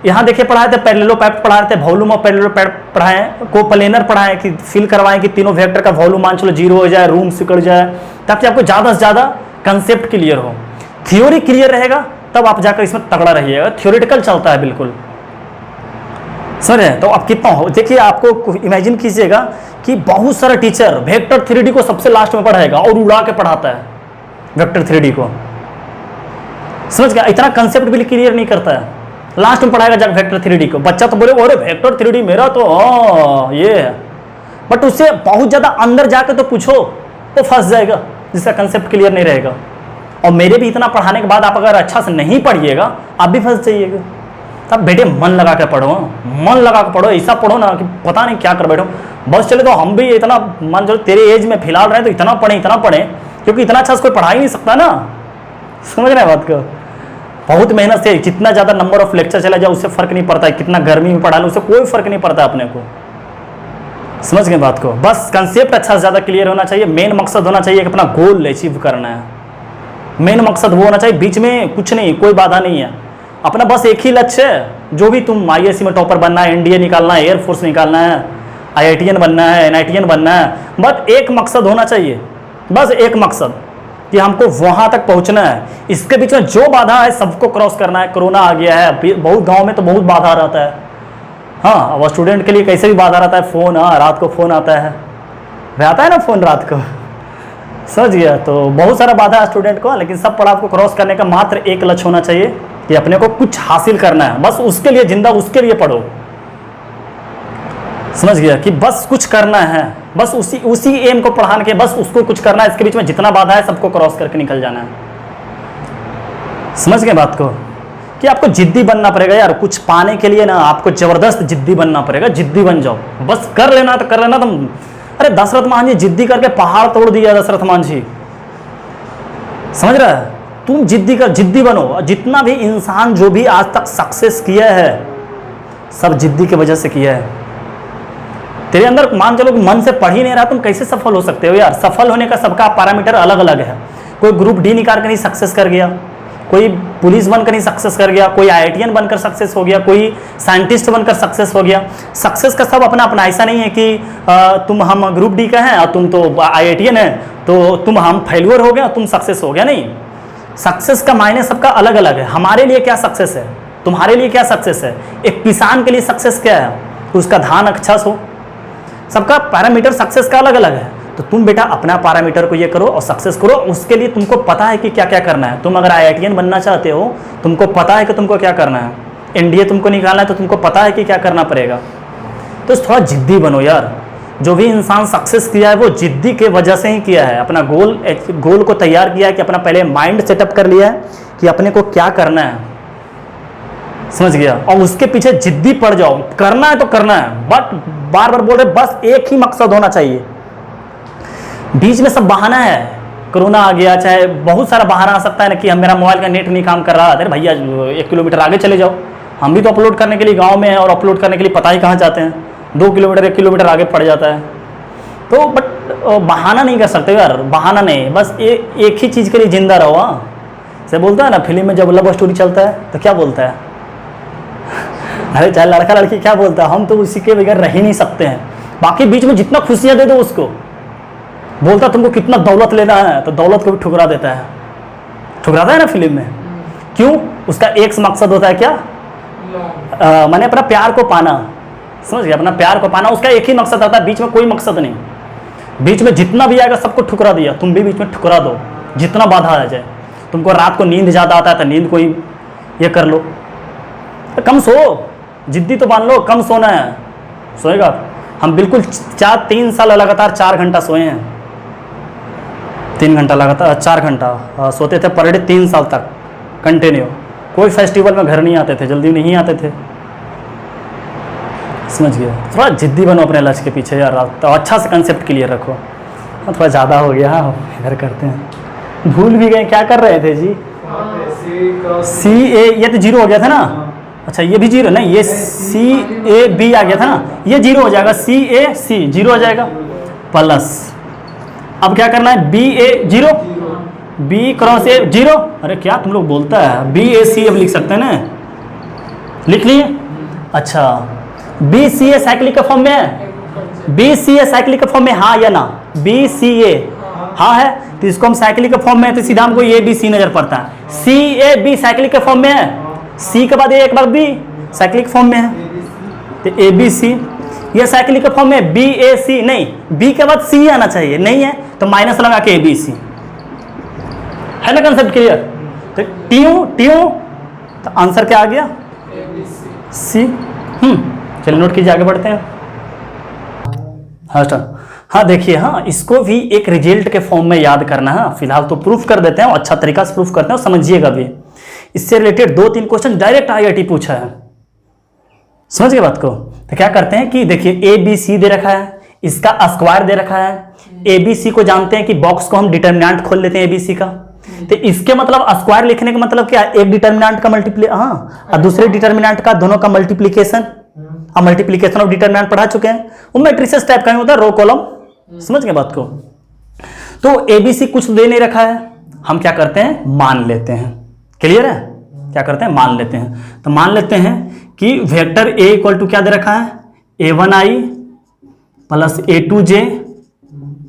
यहाँ देखिए पढ़ाए थे पैरेललोपैड पढ़ाए थे, वॉल्यूम ऑफ पैरेललोपैड पढ़ाए, कोप्लेनर पढ़ाए कि फिल करवाएं कि तीनों वेक्टर का वॉल्यूम मान चलो 0 हो जाए, रूम सिकड़ जाए, ताकि आपको ज़्यादा से ज़्यादा कंसेप्ट क्लियर हो। थ्योरी क्लियर रहेगा तब आप जाकर इसमें तगड़ा रहिएगा, थ्योरेटिकल चलता है बिल्कुल समझ रहे हैं। तो आप कितना हो देखिए, आपको इमेजिन कीजिएगा कि बहुत सारा टीचर वेक्टर 3D को सबसे लास्ट में पढ़ाएगा और उड़ा के पढ़ाता है वेक्टर 3D को, समझ गया, इतना कंसेप्ट भी क्लियर नहीं करता है, लास्ट में पढ़ाएगा जाकर वेक्टर 3D को। बच्चा तो बोले अरे वेक्टर 3D मेरा तो ये है, बट उससे बहुत ज़्यादा अंदर जाकर तो पूछो तो फंस जाएगा जिसका कंसेप्ट क्लियर नहीं रहेगा। और मेरे भी इतना पढ़ाने के बाद आप अगर अच्छा से नहीं पढ़िएगा आप भी फंस जाइएगा। तब बेटे मन लगा के पढ़ो, मन लगा के पढ़ो, ऐसा पढ़ो ना कि पता नहीं क्या कर बैठो। बस चले तो हम भी इतना मान जो तेरे एज में फिलहाल रहे तो इतना पढ़ें, क्योंकि इतना अच्छा से कोई पढ़ा ही नहीं सकता ना, समझ रहे हैं बात को। बहुत मेहनत से जितना ज़्यादा नंबर ऑफ लेक्चर चला जाए उससे फ़र्क नहीं पड़ता है, कितना गर्मी में पढ़ा लो उससे कोई फ़र्क नहीं पड़ता अपने को, समझ गए बात को। बस कंसेप्ट अच्छा से ज़्यादा क्लियर होना चाहिए, मेन मकसद होना चाहिए कि अपना गोल अचीव करना है, मेन मकसद वो होना चाहिए, बीच में कुछ नहीं, कोई बाधा नहीं है, अपना बस एक ही लक्ष्य है। जो भी तुम ISC में टॉपर बनना है, NDA निकालना है, एयरफोर्स निकालना है, IITian बनना है, NITian बनना है, बस एक मकसद होना चाहिए, बस एक मकसद कि हमको वहाँ तक पहुँचना है। इसके बीच में जो बाधा है सबको क्रॉस करना है। कोरोना आ गया है, बहुत गांव में तो बहुत बाधा रहता है। हाँ, अब स्टूडेंट के लिए कैसे भी बाधा रहता है, फ़ोन, हाँ रात को फ़ोन आता है ना फ़ोन रात को, समझ गया। तो बहुत सारा बाधा है स्टूडेंट को, लेकिन सब पड़ाव को क्रॉस करने का मात्र एक लक्ष्य होना चाहिए कि अपने को कुछ हासिल करना है, बस उसके लिए जिंदा, उसके लिए पढ़ो, समझ गया कि बस कुछ करना है, बस उसी एम को पढ़ाने के, बस उसको कुछ करना है। इसके बीच में जितना बाधा है सबको क्रॉस करके निकल जाना है, समझ गए बात को। कि आपको जिद्दी बनना पड़ेगा यार, कुछ पाने के लिए ना आपको जबरदस्त जिद्दी बनना पड़ेगा, जिद्दी बन जाओ, बस कर लेना तो कर लेना। तुम अरे दशरथ मान जी जिद्दी करके पहाड़ तोड़ दिया, दशरथ मान जी, समझ रहा है। तुम जिद्दी बनो। जितना भी इंसान जो भी आज तक सक्सेस किया है सब जिद्दी की वजह से किया है। तेरे अंदर मान चलो कि मन से पढ़ ही नहीं रहा, तुम कैसे सफल हो सकते हो यार। सफल होने का सबका पैरामीटर अलग अलग है। कोई ग्रुप डी निकाल कर नहीं सक्सेस कर गया, कोई पुलिस बनकर नहीं सक्सेस कर गया, कोई IITian बनकर सक्सेस हो गया, कोई साइंटिस्ट बनकर सक्सेस हो गया। सक्सेस का सब अपना अपना, ऐसा नहीं है कि तुम हम ग्रुप डी का हैं और तुम तो IITian है तो तुम हम फेल्यूर हो गया तुम सक्सेस हो गया, नहीं। सक्सेस का मायने सबका अलग अलग है। हमारे लिए क्या सक्सेस है, तुम्हारे लिए क्या सक्सेस है। एक किसान के लिए सक्सेस क्या है, उसका धान अच्छा हो। सबका पैरामीटर सक्सेस का अलग अलग है। तो तुम बेटा अपना पैरामीटर को ये करो और सक्सेस करो। उसके लिए तुमको पता है कि क्या क्या करना है। तुम अगर IITian बनना चाहते हो, तुमको पता है कि तुमको क्या करना है। NDA तुमको निकालना है तो तुमको पता है कि क्या करना पड़ेगा। तो थोड़ा जिद्दी बनो यार। जो भी इंसान सक्सेस किया है वो जिद्दी के वजह से ही किया है। अपना गोल को तैयार किया है कि अपना पहले माइंड सेटअप कर लिया है कि अपने को क्या करना है, समझ गया। और उसके पीछे जिद्दी पड़ जाओ, करना है तो करना है। बट बार बार बोल रहे बस एक ही मकसद होना चाहिए। बीच में सब बहाना है, कोरोना आ गया, चाहे बहुत सारा बहाना आ सकता है ना कि हम मेरा मोबाइल का नेट नहीं काम कर रहा। अरे भैया 1 किलोमीटर आगे चले जाओ। हम भी तो अपलोड करने के लिए गांव में हैं और अपलोड करने के लिए पता ही कहाँ जाते हैं, 2 किलोमीटर 1 किलोमीटर आगे पड़ जाता है। तो बट बहाना नहीं कर सकते यार, बहाना नहीं। बस एक ही चीज़ के लिए जिंदा रहो। हाँ से बोलता है ना फिल्म में जब लव स्टोरी चलता है तो क्या बोलता है अरे चाहे लड़का लड़की क्या बोलता है, हम तो उसी के बगैर रह ही नहीं सकते हैं। बाकी बीच में जितना खुशियां दे दो उसको, बोलता तुमको कितना दौलत लेना है, तो दौलत को भी ठुकरा देता है, ठुकराता है ना फिल्म में। क्यों? उसका एक मकसद होता है क्या, मैंने अपना प्यार को पाना, समझ गया, अपना प्यार को पाना, उसका एक ही मकसद आता है, बीच में कोई मकसद नहीं। बीच में जितना भी आएगा सबको ठुकरा दिया, तुम भी बीच में ठुकरा दो, जितना बाधा आ जाए। तुमको रात को नींद ज़्यादा आता है तो नींद को ही ये कर लो, तो कम सो, जिद्दी तो मान लो, कम सोना है, सोएगा। हम बिल्कुल 3 साल लगातार 4 घंटा सोए हैं, 3 घंटा लगातार 4 घंटा सोते थे पर डे 3 साल तक कंटिन्यू। कोई फेस्टिवल में घर नहीं आते थे, जल्दी नहीं आते थे, समझ गए। थोड़ा जिद्दी बनो अपने लक्ष्य के पीछे यार, तो अच्छा से कंसेप्ट क्लियर रखो। थोड़ा ज़्यादा हो गया, इधर करते हैं, भूल भी गए क्या कर रहे थे जी। सी ए, ये तो 0 हो गया था ना, अच्छा ये भी 0 नहीं, ये सी ए बी आ गया था ना, ये 0 हो जाएगा, सी ए सी 0 हो जाएगा, प्लस अब क्या करना है, B A 0, B cross A 0। अरे क्या तुम लोग बोलता है, बी ए सी अब लिख सकते हैं ना, लिख लिए। अच्छा बी सी ए साइक्लिक के फॉर्म में है, बी सी ए साइक्लिक के फॉर्म में, हाँ या ना, बी सी ए हाँ है, तो इसको हम साइक्लिक के फॉर्म में है, तो सीधा हमको ए बी सी नजर पड़ता है। सी ए बी साइक्लिक के फॉर्म में है, सी के बाद ए एक बार बी साइक्लिक फॉर्म में है, तो ए बी सी, ये साइक्लिक के फॉर्म में बी ए सी नहीं, बी के बाद सी आना चाहिए, नहीं है तो माइनस लगा के ए बी सी, है ना कंसेप्ट क्लियर। तो ट्यू ट्यू, तो आंसर क्या आ गया, सी। चलिए नोट कीजिए, आगे बढ़ते हैं। हाँ देखिए, हाँ इसको भी एक रिजल्ट के फॉर्म में याद करना है, फिलहाल तो प्रूफ कर देते हैं, अच्छा तरीका से प्रूफ करते हैं, समझिएगा भी। इससे रिलेटेड 2-3 क्वेश्चन डायरेक्ट आईआईटी पूछा है, समझ गए बात को। तो क्या करते हैं कि देखिए ए बी सी दे रखा है, इसका स्क्वायर दे रखा है, ए बी सी को जानते हैं कि बॉक्स को हम डिटर्मिनेंट खोल लेते हैं ए बी सी का, तो इसके मतलब स्क्वायर लिखने का मतलब क्या है, एक डिटर्मिनेंट का और दूसरे डिटर्मिनेंट का, दोनों का मल्टीप्लीकेशन। हम मल्टीप्लीकेशन ऑफ डिटर्मिनेंट पढ़ा चुके हैं, वो मैट्रिसेस टाइप का ही होता है, रो कॉलम, समझ गए बात को। तो एबीसी कुछ दे नहीं रखा है, हम क्या करते हैं, मान लेते हैं, क्लियर है, क्या करते हैं, मान लेते हैं। तो मान लेते हैं कि वेक्टर ए इक्वल टू क्या दे रखा है, a1i plus a2j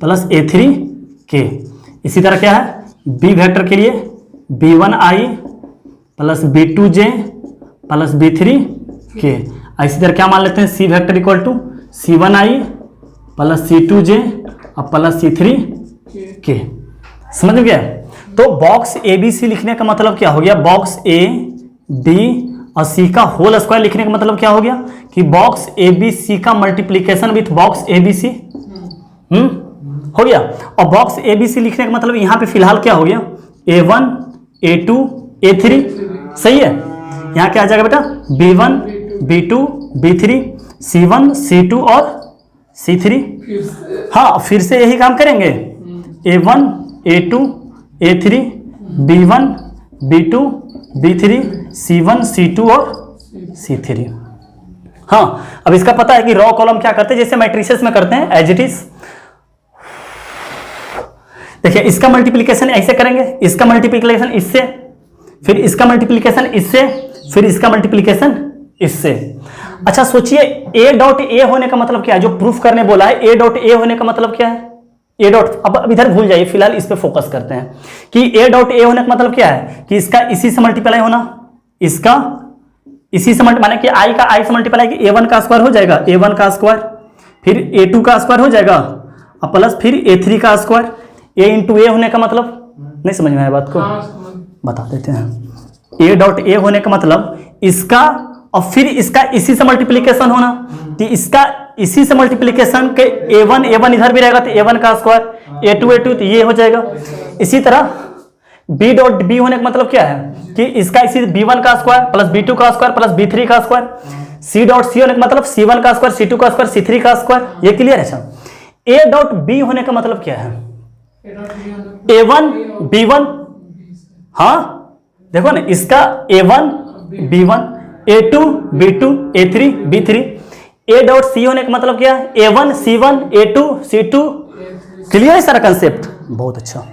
plus a3k। इसी तरह क्या है, बी वेक्टर के लिए b1i plus b2j plus b3k। इसी तरह क्या मान लेते हैं, C vector equal to c1i plus c2j और प्लस c3k। समझ गया। तो बॉक्स ए बी सी लिखने का मतलब क्या हो गया, बॉक्स ए बी और सी का होल स्क्वायर लिखने का मतलब क्या हो गया कि बॉक्स ए बी सी का multiplication with box A B C हो गया। और बॉक्स ए बी सी लिखने का मतलब यहां पे फिलहाल क्या हो गया, a1 a2 a3, सही है। यहां क्या आ जाएगा बेटा, b1 b2 b3 c1 c2 और c3। हाँ फिर से यही काम करेंगे, a1 a2 a3 b1 b2 b3 c1 c2 और c3। हाँ अब इसका पता है कि रॉ कॉलम क्या करते हैं, जैसे मैट्रिसेस में करते हैं एज इट इज। देखिए इसका मल्टीप्लिकेशन ऐसे करेंगे, इसका मल्टीप्लिकेशन इससे, फिर इसका मल्टीप्लिकेशन इससे, फिर इसका मल्टीप्लिकेशन इससे। अच्छा सोचिए ए डॉट ए होने का मतलब क्या है, जो प्रूफ करने बोला है ए डॉट ए होने का मतलब क्या है, ए डॉट, अब इधर भूल जाइए, फिलहाल इस पे फोकस करते हैं कि ए डॉट ए होने का मतलब क्या है कि इसका इसी से मल्टीप्लाई होना, इसका इसी से माने कि आई का आई से मल्टीप्लाई कि a1 का स्क्वायर हो जाएगा, a1 का स्क्वायर, फिर a2 का स्क्वायर हो जाएगा और प्लस फिर a3 का स्क्वायर। a इंटू ए होने का मतलब नहीं समझ में आया बात को, बता देते हैं। ए डॉट ए होने का मतलब इसका और फिर इसका इसी से मल्टीप्लीकेशन होना, तो इसका इसी से मल्टीप्लीकेशन के a1 इधर भी रहेगा तो a1 का स्क्वायर, a2 तो ये हो जाएगा। इसी तरह b डॉट b होने का मतलब क्या है कि इसका इसी b1 का स्क्वायर प्लस b2 का स्क्वायर प्लस b3 का स्क्वायर। c डॉट c होने का मतलब c1 का स्क्वायर c2 का स्क्वायर c3 का स्क्वायर, ये क्लियर है। अच्छा a डॉट b होने का मतलब क्या है, a1 b1, हाँ देखो ना इसका a1 b1 a2 b2 a3 b3। a dot c होने का मतलब क्या है, a1 c1 a2 c2। Clear है सारा कंसेप्ट, बहुत अच्छा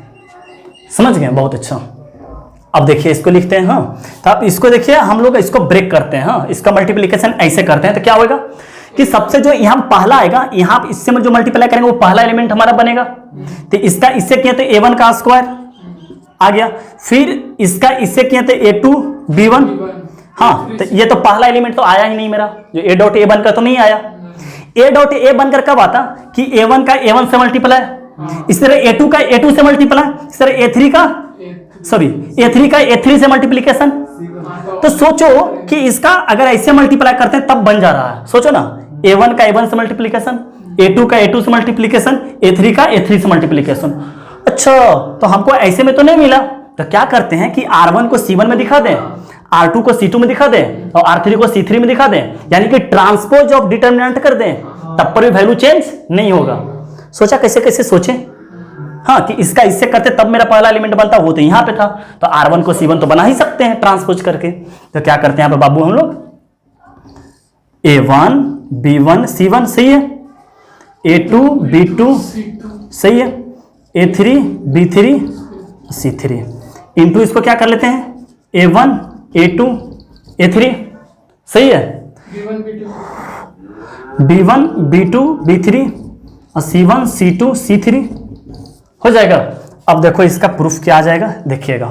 समझ गए, बहुत अच्छा। अब देखिए इसको लिखते हैं। हाँ, तो आप इसको देखिए, हम लोग इसको ब्रेक करते हैं। हाँ, इसका मल्टीप्लीकेशन ऐसे करते हैं तो क्या होगा कि सबसे जो यहाँ पहला आएगा, यहाँ इससे जो मल्टीप्लाई करेंगे वो पहला एलिमेंट हमारा बनेगा। तो इसका इससे किया तो a1 का स्क्वायर आ गया, फिर इसका इससे किया तो a2 b1। हाँ, तो ये तो पहला एलिमेंट तो आया ही नहीं मेरा, जो a डॉट a बनकर तो नहीं आया। a डॉट a बनकर कब आता कि a1 का a1 से मल्टीप्लाई, इस तरह a2 का a2 से मल्टीप्लाई, इस तरह a3 का a3 से मल्टीप्लीकेशन। तो सोचो कि इसका अगर ऐसे मल्टीप्लाई करते हैं तब बन जा रहा है। सोचो ना, a1 का a1 से मल्टीप्लीकेशन, a2 का a2 से मल्टीप्लीकेशन, a3 का a3 से मल्टीप्लीकेशन। अच्छा, तो हमको ऐसे में तो नहीं मिला, तो क्या करते हैं कि r1 को c1 में दिखा दें, r2 को c2 में दिखा दें और r3 को c3 में दिखा दें, यानी कि ट्रांसपोज ऑफ डिटर्मिनेंट कर दें, तब पर भी वैल्यू चेंज नहीं होगा। सोचा कैसे कैसे सोचे। हाँ, कि इसका इससे करते तब मेरा पहला एलिमेंट बनता, वो तो यहाँ पे था, तो r1 को c1 तो बना ही सकते हैं ट्रांसपोज करके। तो क्या करते हैं यहाँ पे बाबू हम लोग, a1 b1 c1 सही है, a2 b2 सही है, a3 b3 c3 इंटू इसको क्या कर लेते हैं a1 a2 a3 सही है, b1 b2 b3 और c1 c2 c3 हो जाएगा। अब देखो इसका प्रूफ क्या आ जाएगा, देखिएगा।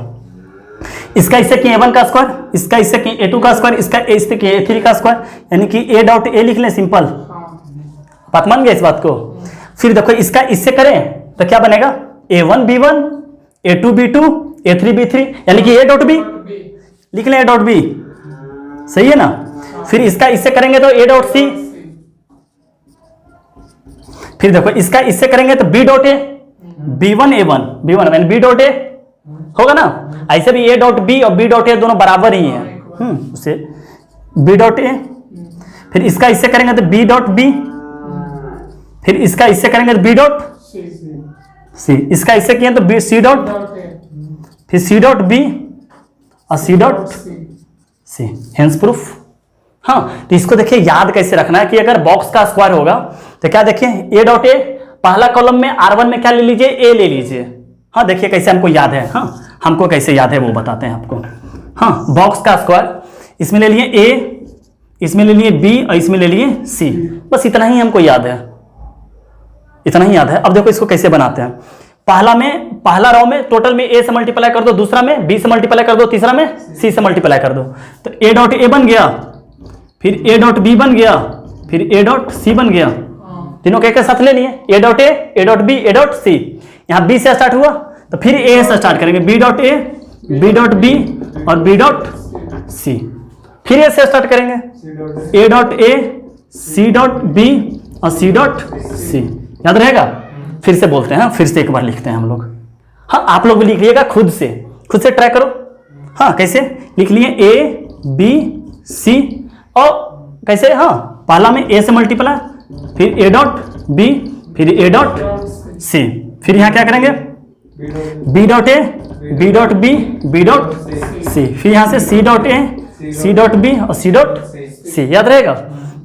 इसका इससे कि a1 का स्क्वायर, इसका इससे कि a2 का स्क्वायर, इसका इससे कि a3 का स्क्वायर, यानी कि a डॉट a लिख लें, सिंपल। बात मान गए इस बात को। फिर देखो इसका इससे करें तो क्या बनेगा, a1 b1 a2 b2 a3 b3, यानी कि a डॉट b लिख लें, a डॉट b सही है ना। फिर इसका इससे करेंगे तो a डॉट c, फिर देखो इसका इससे करेंगे तो b dot a, b1 a1 b1 यानी b डॉट a होगा ना। ऐसे भी a डॉट b और b डॉट a दोनों बराबर ही हैं, उसे b डॉट a। फिर इसका इससे करेंगे तो b डॉट b, फिर इसका इससे करेंगे तो b डॉट c, इसका इससे किया तो b c डॉट, फिर c डॉट b और c dot c, hence proof. हाँ, तो इसको देखिए याद कैसे रखना है कि अगर बॉक्स का स्क्वायर होगा तो क्या देखिए a डॉट a, पहला कॉलम में r1 में क्या ले लीजिए, a ले लीजिए। हाँ, देखिए कैसे हमको याद है। हाँ, हमको कैसे याद है वो बताते हैं आपको। हाँ, बॉक्स का स्क्वायर, इसमें ले लिए a, इसमें ले लिए b और इसमें ले लिए c, बस इतना ही हमको याद है, इतना ही याद है। अब देखो इसको कैसे बनाते हैं। पहला रो में टोटल में a से मल्टीप्लाई कर दो, दूसरा में b से मल्टीप्लाई कर दो, तीसरा में c से मल्टीप्लाई कर दो, तो a डॉट a बन गया, फिर a डॉट b बन गया, फिर a डॉट c बन गया। तीनों के साथ ले लिए, a dot b a dot c। यहाँ b से स्टार्ट हुआ तो फिर a से स्टार्ट करेंगे, b dot a b dot b और b डॉट c, फिर a से स्टार्ट करेंगे, a dot a c dot b और c डॉट c। याद रहेगा। फिर से बोलते हैं, फिर से एक बार लिखते हैं हम लोग। हाँ, आप लोग भी लिख लीजिएगा, खुद से ट्राई करो। हाँ, कैसे लिख लिए, a b c और कैसे, हाँ पहला में a से मल्टीप्लाई, फिर a डॉट b, फिर a डॉट c, फिर यहाँ क्या करेंगे b dot a b dot b b dot c, फिर यहाँ से c dot a c dot b और c डॉट c। याद रहेगा।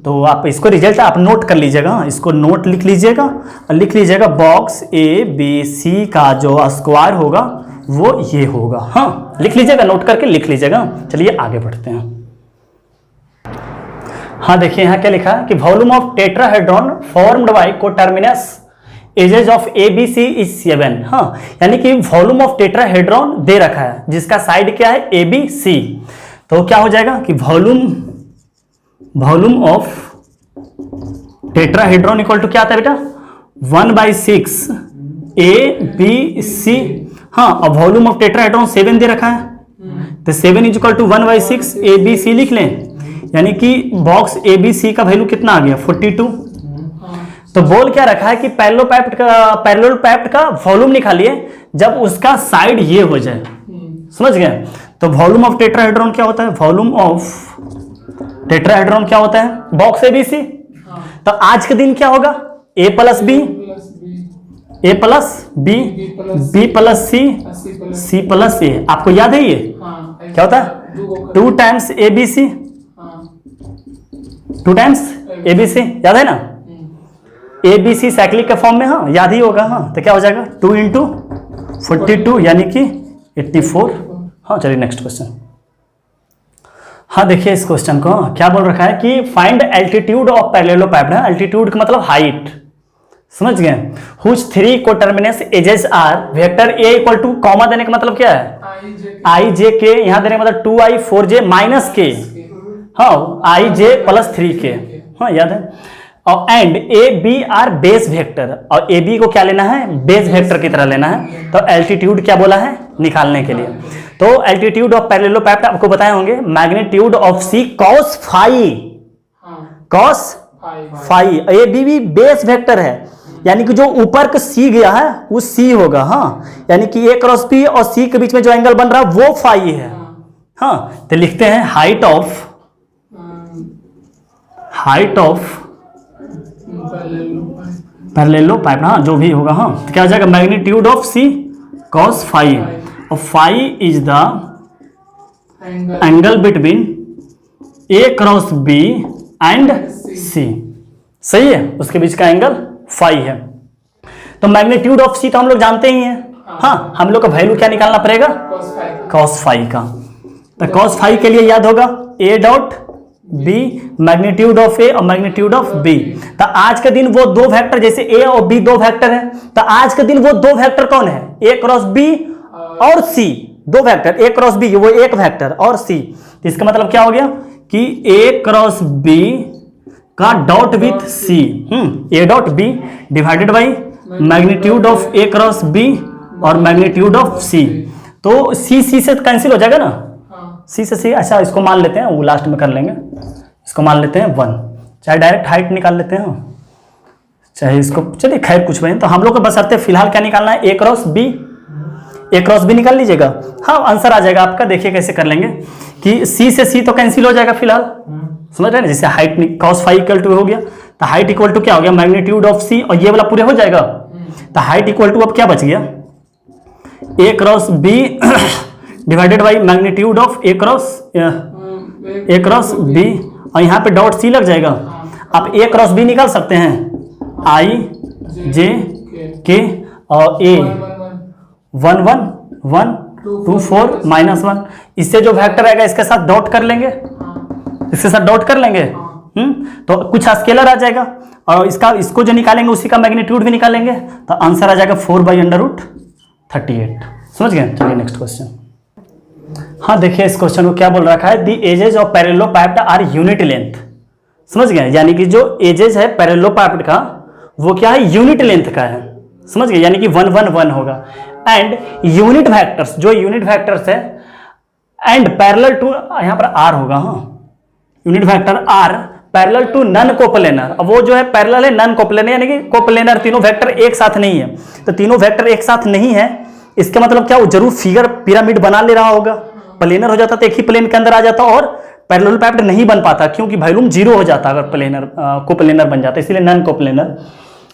तो आप इसको रिजल्ट आप नोट कर लीजिएगा, इसको नोट लिख लीजिएगा और लिख लीजिएगा बॉक्स a b c का जो स्क्वायर होगा वो ये होगा। हाँ, लिख लीजिएगा, नोट करके लिख लीजिएगा। चलिए आगे बढ़ते हैं। हाँ, देखिए यहाँ क्या लिखा है कि volume of tetrahedron formed by coterminous edges of A B C is 7। हाँ, यानी कि वॉल्यूम ऑफ टेट्राहेड्रॉन दे रखा है जिसका साइड क्या है, ए बी सी। तो क्या हो जाएगा कि volume of tetrahedron equal to क्या आता है बेटा, 1/6 ए बी सी। हाँ, और वॉल्यूम ऑफ टेट्राहेड्रॉन 7 दे रखा है, तो 7 is equal to 1/6 A B C लिख लें, यानी कि बॉक्स ए बी सी का वैल्यू कितना आ गया, 42। तो बोल क्या रखा है कि पैरेललोपैप्ट का वॉल्यूम निकालिए जब उसका साइड ये हो जाए। समझ गए। तो वॉल्यूम ऑफ टेट्राहेड्रॉन क्या होता है, वॉल्यूम ऑफ टेट्राहेड्रॉन क्या होता है, बॉक्स ए बी सी। तो आज के दिन क्या होगा, a plus B, a plus B, B plus C, C plus A. आपको याद है ये क्या होता है, 2 times A B C, 2 times A B C, याद है ना। ए बी सी साइक्लिक के फॉर्म में, हाँ याद ही होगा। हाँ, तो क्या हो जाएगा 2 × 42 यानी कि 84। हाँ चलिए नेक्स्ट क्वेश्चन। हाँ देखिए इस क्वेश्चन को क्या बोल रखा है कि फाइंड एल्टीट्यूड ऑफ पैरेललोपैप्ड है। एल्टीट्यूड का मतलब हाइट, समझ गए। Whose 3 coterminous edges are vector A equal to, comma देने का मतलब क्या है, आई जे के, यहां देने का मतलब 2i 4j माइनस के, हाँ आई जे प्लस 3k, हाँ याद है। और and A B are base vector, और ए बी को क्या लेना है, बेस वेक्टर की तरह लेना है। तो एल्टीट्यूड क्या बोला है निकालने के लिए, तो एल्टीट्यूड ऑफ पैरेललोपैप्ड आपको बताए होंगे, magnitude of C cos phi, cos phi, A B भी बेस वेक्टर है, यानी कि जो ऊपर का सी गया है वो सी होगा, हाँ यानी कि ए क्रॉस बी और सी के बीच में जो एंगल बन रहा है वो फाई है, हाँ। तो लिखते हैं हाइट ऑफ पैरेललोपैप्ड, हाँ जो भी होगा, हाँ तो क्या हो जाएगा, magnitude of C cos phi, और phi is the angle between A cross B and C, सही है, उसके बीच का एंगल फाई है। तो मैग्नीट्यूड ऑफ सी तो हम लोग जानते ही हैं, हाँ हम लोग का वैल्यू क्या निकालना पड़ेगा, कॉस फाई का। तो कॉस फाई के लिए याद होगा A dot B, magnitude of A और मैग्नीट्यूड ऑफ बी। तो आज के दिन वो दो वेक्टर, जैसे ए और बी दो वेक्टर है, तो आज के दिन वो दो वेक्टर कौन है, ए क्रॉस बी और सी, दो वेक्टर ए क्रॉस बी वो एक वेक्टर और सी। तो इसका मतलब क्या हो गया कि ए क्रॉस बी का dot with C, A dot B divided by magnitude of A cross B और मैग्नीट्यूड ऑफ सी। तो सी से कैंसिल हो जाएगा ना, सी से सी, अच्छा इसको मान लेते हैं, वो लास्ट में कर लेंगे, इसको मान लेते हैं 1, चाहे डायरेक्ट हाइट निकाल लेते हैं, चाहे इसको, चलिए खैर कुछ भी। तो हम लोग को बस आते फिलहाल क्या निकालना है, ए क्रॉस बी निकाल लीजिएगा, हाँ आंसर आ जाएगा आपका। देखिए कैसे कर लेंगे कि सी से सी तो कैंसिल हो जाएगा फिलहाल, समझ रहे हैं ना, जैसे height cos phi equal to हो गया, तो हाइट इक्वल टू क्या हो गया, मैग्नीट्यूड ऑफ सी, और ये वाला पूरे हो जाएगा। तो हाइट इक्वल टू अब क्या बच गया, A cross B divided by magnitude of A cross B, और यहाँ पे डॉट सी लग जाएगा। आप ए क्रॉस बी निकाल सकते हैं, आई जे के और ए 1 1 1 2 4 -1, इससे जो वेक्टर आएगा इसके साथ डॉट कर लेंगे, इसके साथ डॉट कर लेंगे, तो कुछ स्केलर आ जाएगा, और इसको जो निकालेंगे उसी का मैग्नीट्यूड भी निकालेंगे, तो आंसर आ जाएगा 4/√38। समझ गए। चलिए नेक्स्ट क्वेश्चन। हाँ देखिए इस क्वेश्चन को क्या बोल रखा है, the edges of parallelepiped are unit length. समझ गए, यानी कि जो एजेज है पैरेललोपैप्ड का वो क्या है, यूनिट लेंथ का है, समझ गए, यानी कि 1 1 1 होगा। एंड यूनिट वेक्टर्स, जो यूनिट वेक्टर्स है, एंड पैरेलल टू, यहां पर आर होगा, हाँ unit vector are parallel to non coplanar. अब वो जो है पैरेलल है नन कोप्लेनर, यानी कि कोप्लेनर तीनों वेक्टर एक साथ नहीं है। तो तीनों वेक्टर एक साथ नहीं है, इसका मतलब क्या, वो जरूर फिगर पिरामिड बना ले रहा होगा, प्लेनर हो जाता तो एक ही प्लेन के अंदर आ जाता, और पैरेललोपैप्ड नहीं बन पाता क्योंकि वॉल्यूम 0 हो जाता अगर प्लेनर कोप्लेनर बन जाता, इसलिए non coplanar.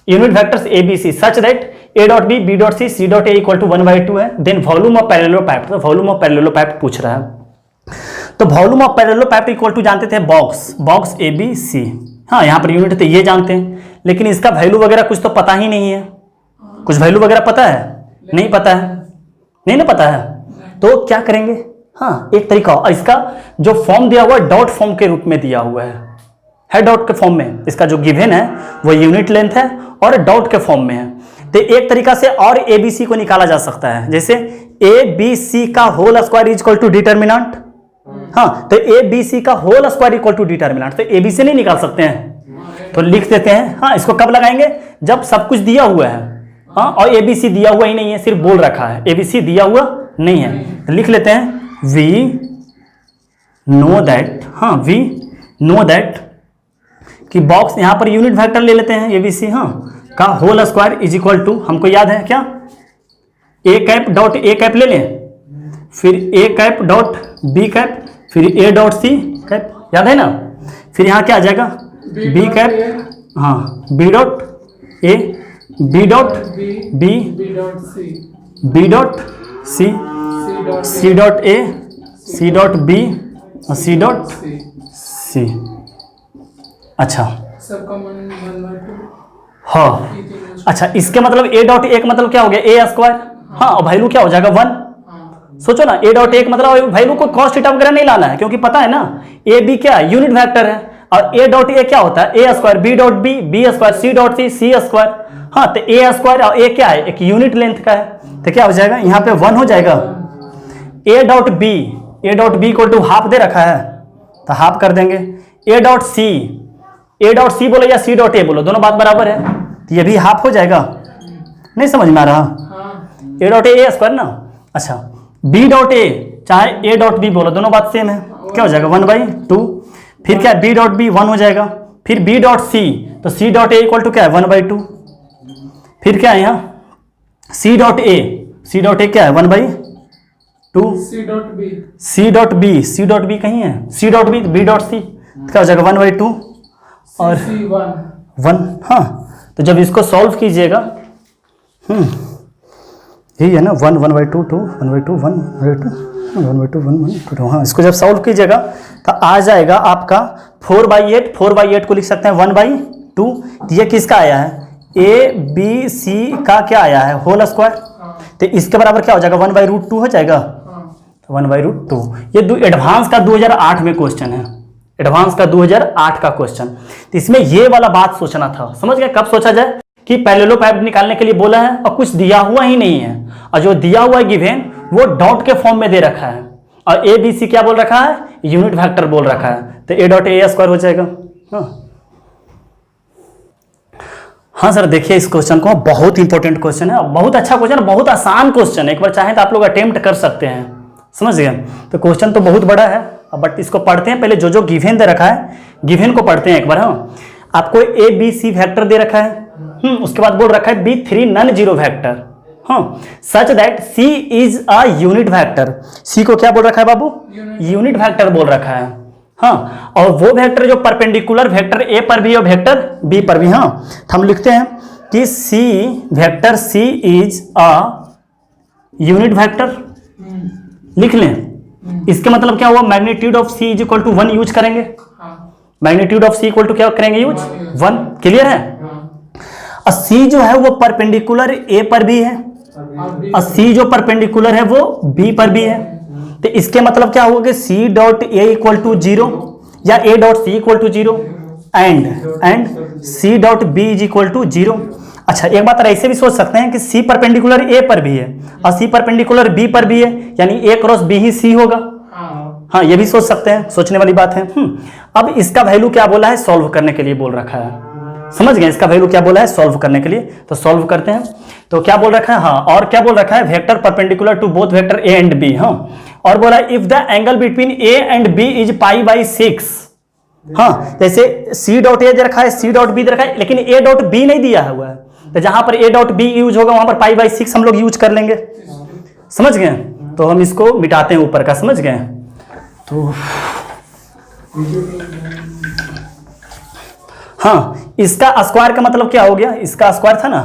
Unit vectors A B C such that A dot B dot C C dot A equal to 1/2 है। देन वॉल्यूम ऑफ पैरेललोपैप्ड, तो वॉल्यूम ऑफ पैरेललोपैप्ड पूछ रहा है, तो वॉल्यूम ऑफ पैरेललोपैप्ड इक्वल टू जानते थे बॉक्स ए बी सी, हाँ यहाँ पर यूनिट तो ये जानते हैं, लेकिन इसका वैल्यू वगैरह कुछ तो पता ही नहीं है। कुछ वैल्यू वगैरह पता है, नहीं पता है, नहीं ना पता है, तो क्या करेंगे, हाँ एक तरीका, और इसका जो फॉर्म दिया हुआ है डॉट फॉर्म के रूप में दिया हुआ है डॉट के फॉर्म में, इसका जो गिवन है वो यूनिट लेंथ है और डॉट के फॉर्म में है। तो एक तरीका से और ए बी सी को निकाला जा सकता है, जैसे ए बी सी का whole square is equal to determinant, हाँ तो ए बी सी का whole square equal to determinant, तो ए बी से नहीं निकाल सकते हैं, तो लिख देते हैं, हाँ इसको कब लगाएंगे, जब सब कुछ दिया हुआ है, हाँ और ए बी सी दिया हुआ ही नहीं है, सिर्फ बोल रखा है, ए बी सी दिया हुआ नहीं है, तो लिख लेते हैं वी नो दैट, हाँ वी नो दैट कि बॉक्स यहां पर यूनिट वेक्टर ले लेते हैं ए बी सी, हाँ का whole square is equal to, हमको याद है क्या, A cap dot A cap ले लें, फिर A cap dot B cap, फिर ए डॉट सी कैप, याद है ना, फिर यहाँ क्या आ जाएगा बी कैप, हाँ B dot A, B dot B, B dot C, C dot A, C dot B और सी डॉट सी। अच्छा हाँ, अच्छा इसके मतलब ए डॉट ए का मतलब क्या हो गया, ए स्क्वायर, हाँ और वैल्यू क्या हो जाएगा 1, सोचो ना, ए डॉट ए मतलब वैल्यू को कॉस थीटा वगैरह नहीं लाना है, क्योंकि पता है ना ए बी क्या है, यूनिट वेक्टर है। और ए डॉट ए क्या होता है, A square, B dot B, B square, C dot C, C square. हाँ, तो ए स्क्वायर और ए क्या है, एक यूनिट लेंथ का है, तो क्या हो जाएगा यहाँ पे 1 हो जाएगा। A dot B equal to half दे रखा है, तो हाफ कर देंगे। ए डॉट सी बोलो या सी डॉट ए बोलो, दोनों बात बराबर है, तो ये भी हाफ हो जाएगा। नहीं समझ में आ रहा, ए डॉट ए स्क्वायर ना। अच्छा, बी डॉट ए चाहे ए डॉट बी बोलो, दोनों बात सेम है, क्या हो जाएगा 1/2। फिर क्या है, बी डॉट बी 1 हो जाएगा। फिर बी डॉट सी, तो C dot A equal to क्या है 1/2। फिर क्या है यहाँ सी डॉट ए क्या है 1/2। सी डॉट बी कहीं है, C dot B dot C, क्या हो जाएगा 1/2 और 1। हाँ, तो जब इसको सॉल्व कीजिएगा, यही है ना 1/2 2 1/2 1/2 1/2 हाँ, इसको जब सॉल्व कीजिएगा तो आ जाएगा आपका 4/8 को लिख सकते हैं 1/2। ये किसका आया है, ए बी सी का क्या आया है, होल स्क्वायर, तो इसके बराबर क्या हो जाएगा 1/√2 हो जाएगा, 1/√2। ये एडवांस का 2008 में क्वेश्चन है, एडवांस का 2008 का क्वेश्चन। तो इसमें ये वाला बात सोचना था, समझ गए। कब सोचा जाए कि पैरेललोपाइड निकालने के लिए बोला है और कुछ दिया हुआ ही नहीं है, और जो दिया हुआ है गिवन वो डॉट के फॉर्म में दे रखा है, और ए बी सी क्या बोल रखा है, यूनिट वेक्टर बोल रखा है, तो ए डॉट ए स्क्वायर हो जाएगा। हाँ सर, देखिए इस क्वेश्चन को, बहुत इंपॉर्टेंट क्वेश्चन है, बहुत अच्छा क्वेश्चन, बहुत आसान क्वेश्चन है। एक बार चाहें तो आप लोग अटेम्प्ट कर सकते हैं, समझ गए। तो क्वेश्चन तो बहुत बड़ा है, बट इसको पढ़ते हैं पहले, जो जो गिवन दे रखा है गिवन को पढ़ते हैं एक बार। हाँ, आपको ए बी सी वेक्टर दे रखा है, उसके बाद बोल रखा है B3 नॉन जीरो वेक्टर, हाँ, such that C is a unit vector. C को क्या बोल रखा है बाबू, यूनिट वेक्टर बोल रखा है। हाँ, और वो वेक्टर जो परपेंडिकुलर वेक्टर A पर भी और वेक्टर B पर भी। हाँ, हम लिखते हैं कि vector C is a unit vector, लिख लें। इसके मतलब क्या हुआ, magnitude of C is equal to 1 use करेंगे, magnitude of C equal to क्या करेंगे, यूज 1। क्लियर है। और C जो है वो परपेंडिकुलर A पर भी है, और C जो परपेंडिकुलर है वो B पर भी है, तो इसके मतलब क्या होगा, C dot A equal to 0 या A dot C equal to 0 and C dot B is equal to 0। अच्छा, एक बात ऐसे भी सोच सकते हैं कि C परपेंडिकुलर A पर भी है और C परपेंडिकुलर B पर भी है, यानी A cross B he C होगा। हाँ, ये भी सोच सकते हैं, सोचने वाली बात है। अब इसका वैल्यू क्या बोला है, सॉल्व करने के लिए बोल रखा है, समझ गए। इसका वैल्यू क्या बोला है, सॉल्व करने के लिए, तो सॉल्व करते हैं। तो क्या बोल रखा है, हाँ, और क्या बोल रखा है, vector perpendicular to both vector A and B। हाँ, और बोला if the angle between A and B is π/6। हाँ, जैसे C डॉट A रखा है, C डॉट B रखा है, लेकिन A डॉट B नहीं दिया हुआ है, तो जहां पर A डॉट B यूज होगा वहां पर π/6 हम लोग यूज कर लेंगे, समझ गए। तो हम इसको मिटाते हैं ऊपर का, समझ गए। तो हाँ, इसका स्क्वायर का मतलब क्या हो गया, इसका स्क्वायर था ना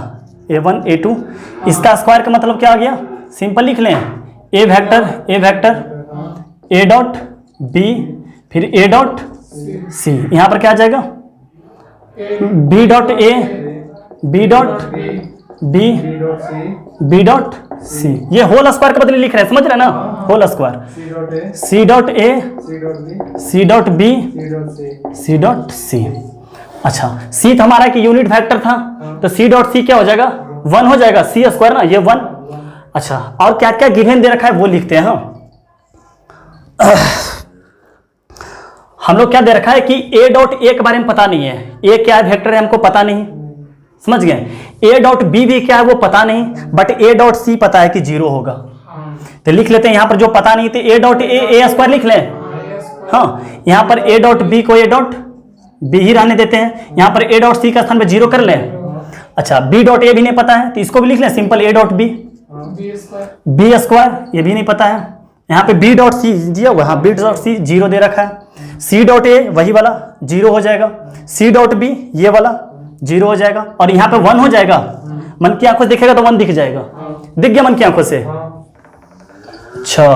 a1 a2, इसका स्क्वायर का मतलब क्या आ गया, सिंपल लिख लें, a vector a dot b फिर a डॉट c, यहां पर क्या आ जाएगा b dot a b dot b b dot c। ये होल स्क्वायर का बदले लिख रहे हैं, समझ रहे हैं ना, whole square c dot a c dot b c dot c। अच्छा, C तो हमारा कि यूनिट वेक्टर था, तो C डॉट C क्या हो जाएगा 1 हो जाएगा, C स्क्वायर ना, ये 1। अच्छा, और क्या क्या गिवन दे रखा है वो लिखते हैं। हम लोग क्या दे रखा है कि A डॉट A के बारे में पता नहीं है, A क्या है वेक्टर है हमको पता नहीं, समझ गए। A डॉट B भी क्या है वो पता नहीं, बट A डॉट C पता है कि 0 होगा, तो लिख लेते हैं यहाँ पर जो पता नहीं थे, A डॉट A स्क्वायर लिख लें। हाँ, यहाँ पर A डॉट B को A डॉट B ही रहने देते हैं, यहाँ पर A डॉट C का स्थान पे 0 कर लें। अच्छा, B डॉट A भी नहीं पता है, तो इसको भी लिख लें simple, A dot B B square, ये भी नहीं पता है। यहाँ पे B डॉट C दिया हुआ, हाँ, B डॉट C 0 दे रखा है, C डॉट A वही वाला 0 हो जाएगा, C डॉट B ये वाला 0 हो जाएगा, और यहाँ पे 1 हो जाएगा। मन की आंखों से देखेगा तो 1 दिख जाएगा, दिख गया मन की आंखों से। अच्छा,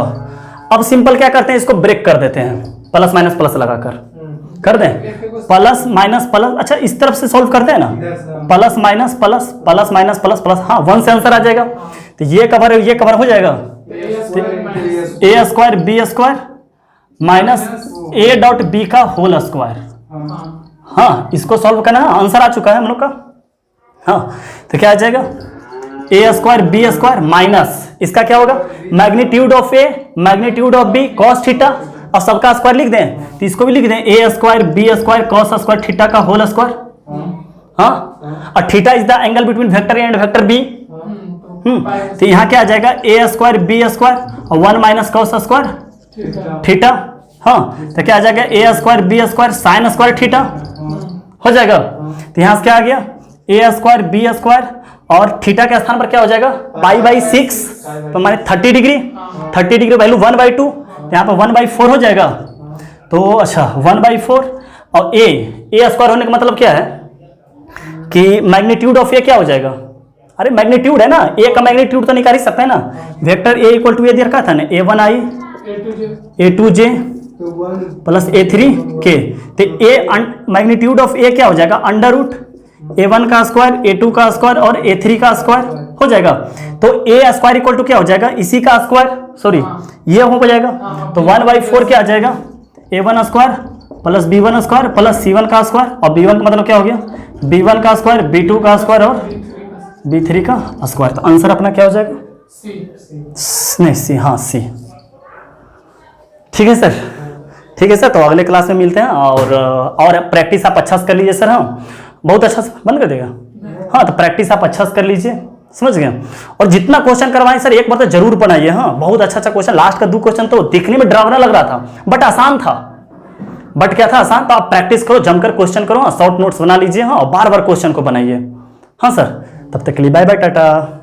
अब सिंपल क्या करते हैं, इसको ब्रेक कर देते हैं, प्लस माइनस प्लस लगाकर कर दें, प्लस माइनस प्लस। अच्छा, इस तरफ से सॉल्व करते हैं ना, plus minus plus plus minus plus plus, हाँ 1 से आंसर आ जाएगा, तो ये कवर हो जाएगा, A square B square minus A dot B का होल स्क्वायर। हाँ, इसको सॉल्व करना है, आंसर आ चुका है हम लोग का। हाँ, तो क्या आ जाएगा, A square B square minus इसका क्या होगा, magnitude of A magnitude of B cos theta, और सबका स्क्वायर लिख दें तो इसको भी लिख दें, A square B square cos square theta का होल स्क्वायर। हाँ, और theta is the angle between vector A and vector B. तो यहाँ क्या आ जाएगा, ए स्क्वायर बी स्क्वायर और 1 माइनस कॉस स्क्वायर थीटा। हाँ, तो क्या आ जाएगा, A square B square sine square theta हो जाएगा। तो यहाँ से क्या आ गया, ए स्क्वायर बी स्क्वायर और थीटा के स्थान पर क्या हो जाएगा, पाई बाई 6, तो माने 30 डिग्री, 30 डिग्री वैल्यू 1/2, यहाँ पर 1/4 हो जाएगा। तो अच्छा 1/4 और ए स्क्वायर होने का मतलब क्या है कि मैग्नीट्यूड ऑफ ए क्या हो जाएगा, अरे मैग्नीट्यूड है ना, ए का मैग्नीट्यूड तो निकाल ही सकते हैं ना, वेक्टर ए इक्वल टू ए दे रखा था ना, a1i a2j प्लस a3k, तो ए मैग्नीट्यूड ऑफ ए क्या हो जाएगा, अंडर रूट a1 का स्क्वायर a2 का स्क्वायर और a3 का स्क्वायर हो जाएगा। तो ए स्क्वायर इक्वल टू क्या हो जाएगा, इसी का स्क्वायर, सॉरी ये हो जाएगा, तो 1/4 क्या आ जाएगा, a1 square plus b1 square plus c1 का स्क्वायर, और b1 का मतलब क्या हो गया, b1 का स्क्वायर b2 का स्क्वायर और b3 का स्क्वायर। तो आंसर अपना क्या हो जाएगा, नहीं सी, हाँ सी। ठीक है सर, ठीक है सर, तो अगले क्लास में मिलते हैं, और प्रैक्टिस आप अच्छा से कर लीजिए सर। हाँ, बहुत अच्छा से बंद कर देगा। हाँ, तो प्रैक्टिस आप अच्छा से कर लीजिए, समझ गए। और जितना क्वेश्चन करवाएं सर एक बार तो जरूर बनाइए। हाँ, बहुत अच्छा क्वेश्चन, लास्ट का 2 क्वेश्चन तो दिखने में डरावना लग रहा था, बट आसान था। बट क्या था, आसान। तो आप प्रैक्टिस करो, जमकर क्वेश्चन करो, शॉर्ट नोट्स बना लीजिए। हाँ, और बार बार क्वेश्चन को बनाइए। हाँ सर, तब तक के लिए बाय बाय, टाटा।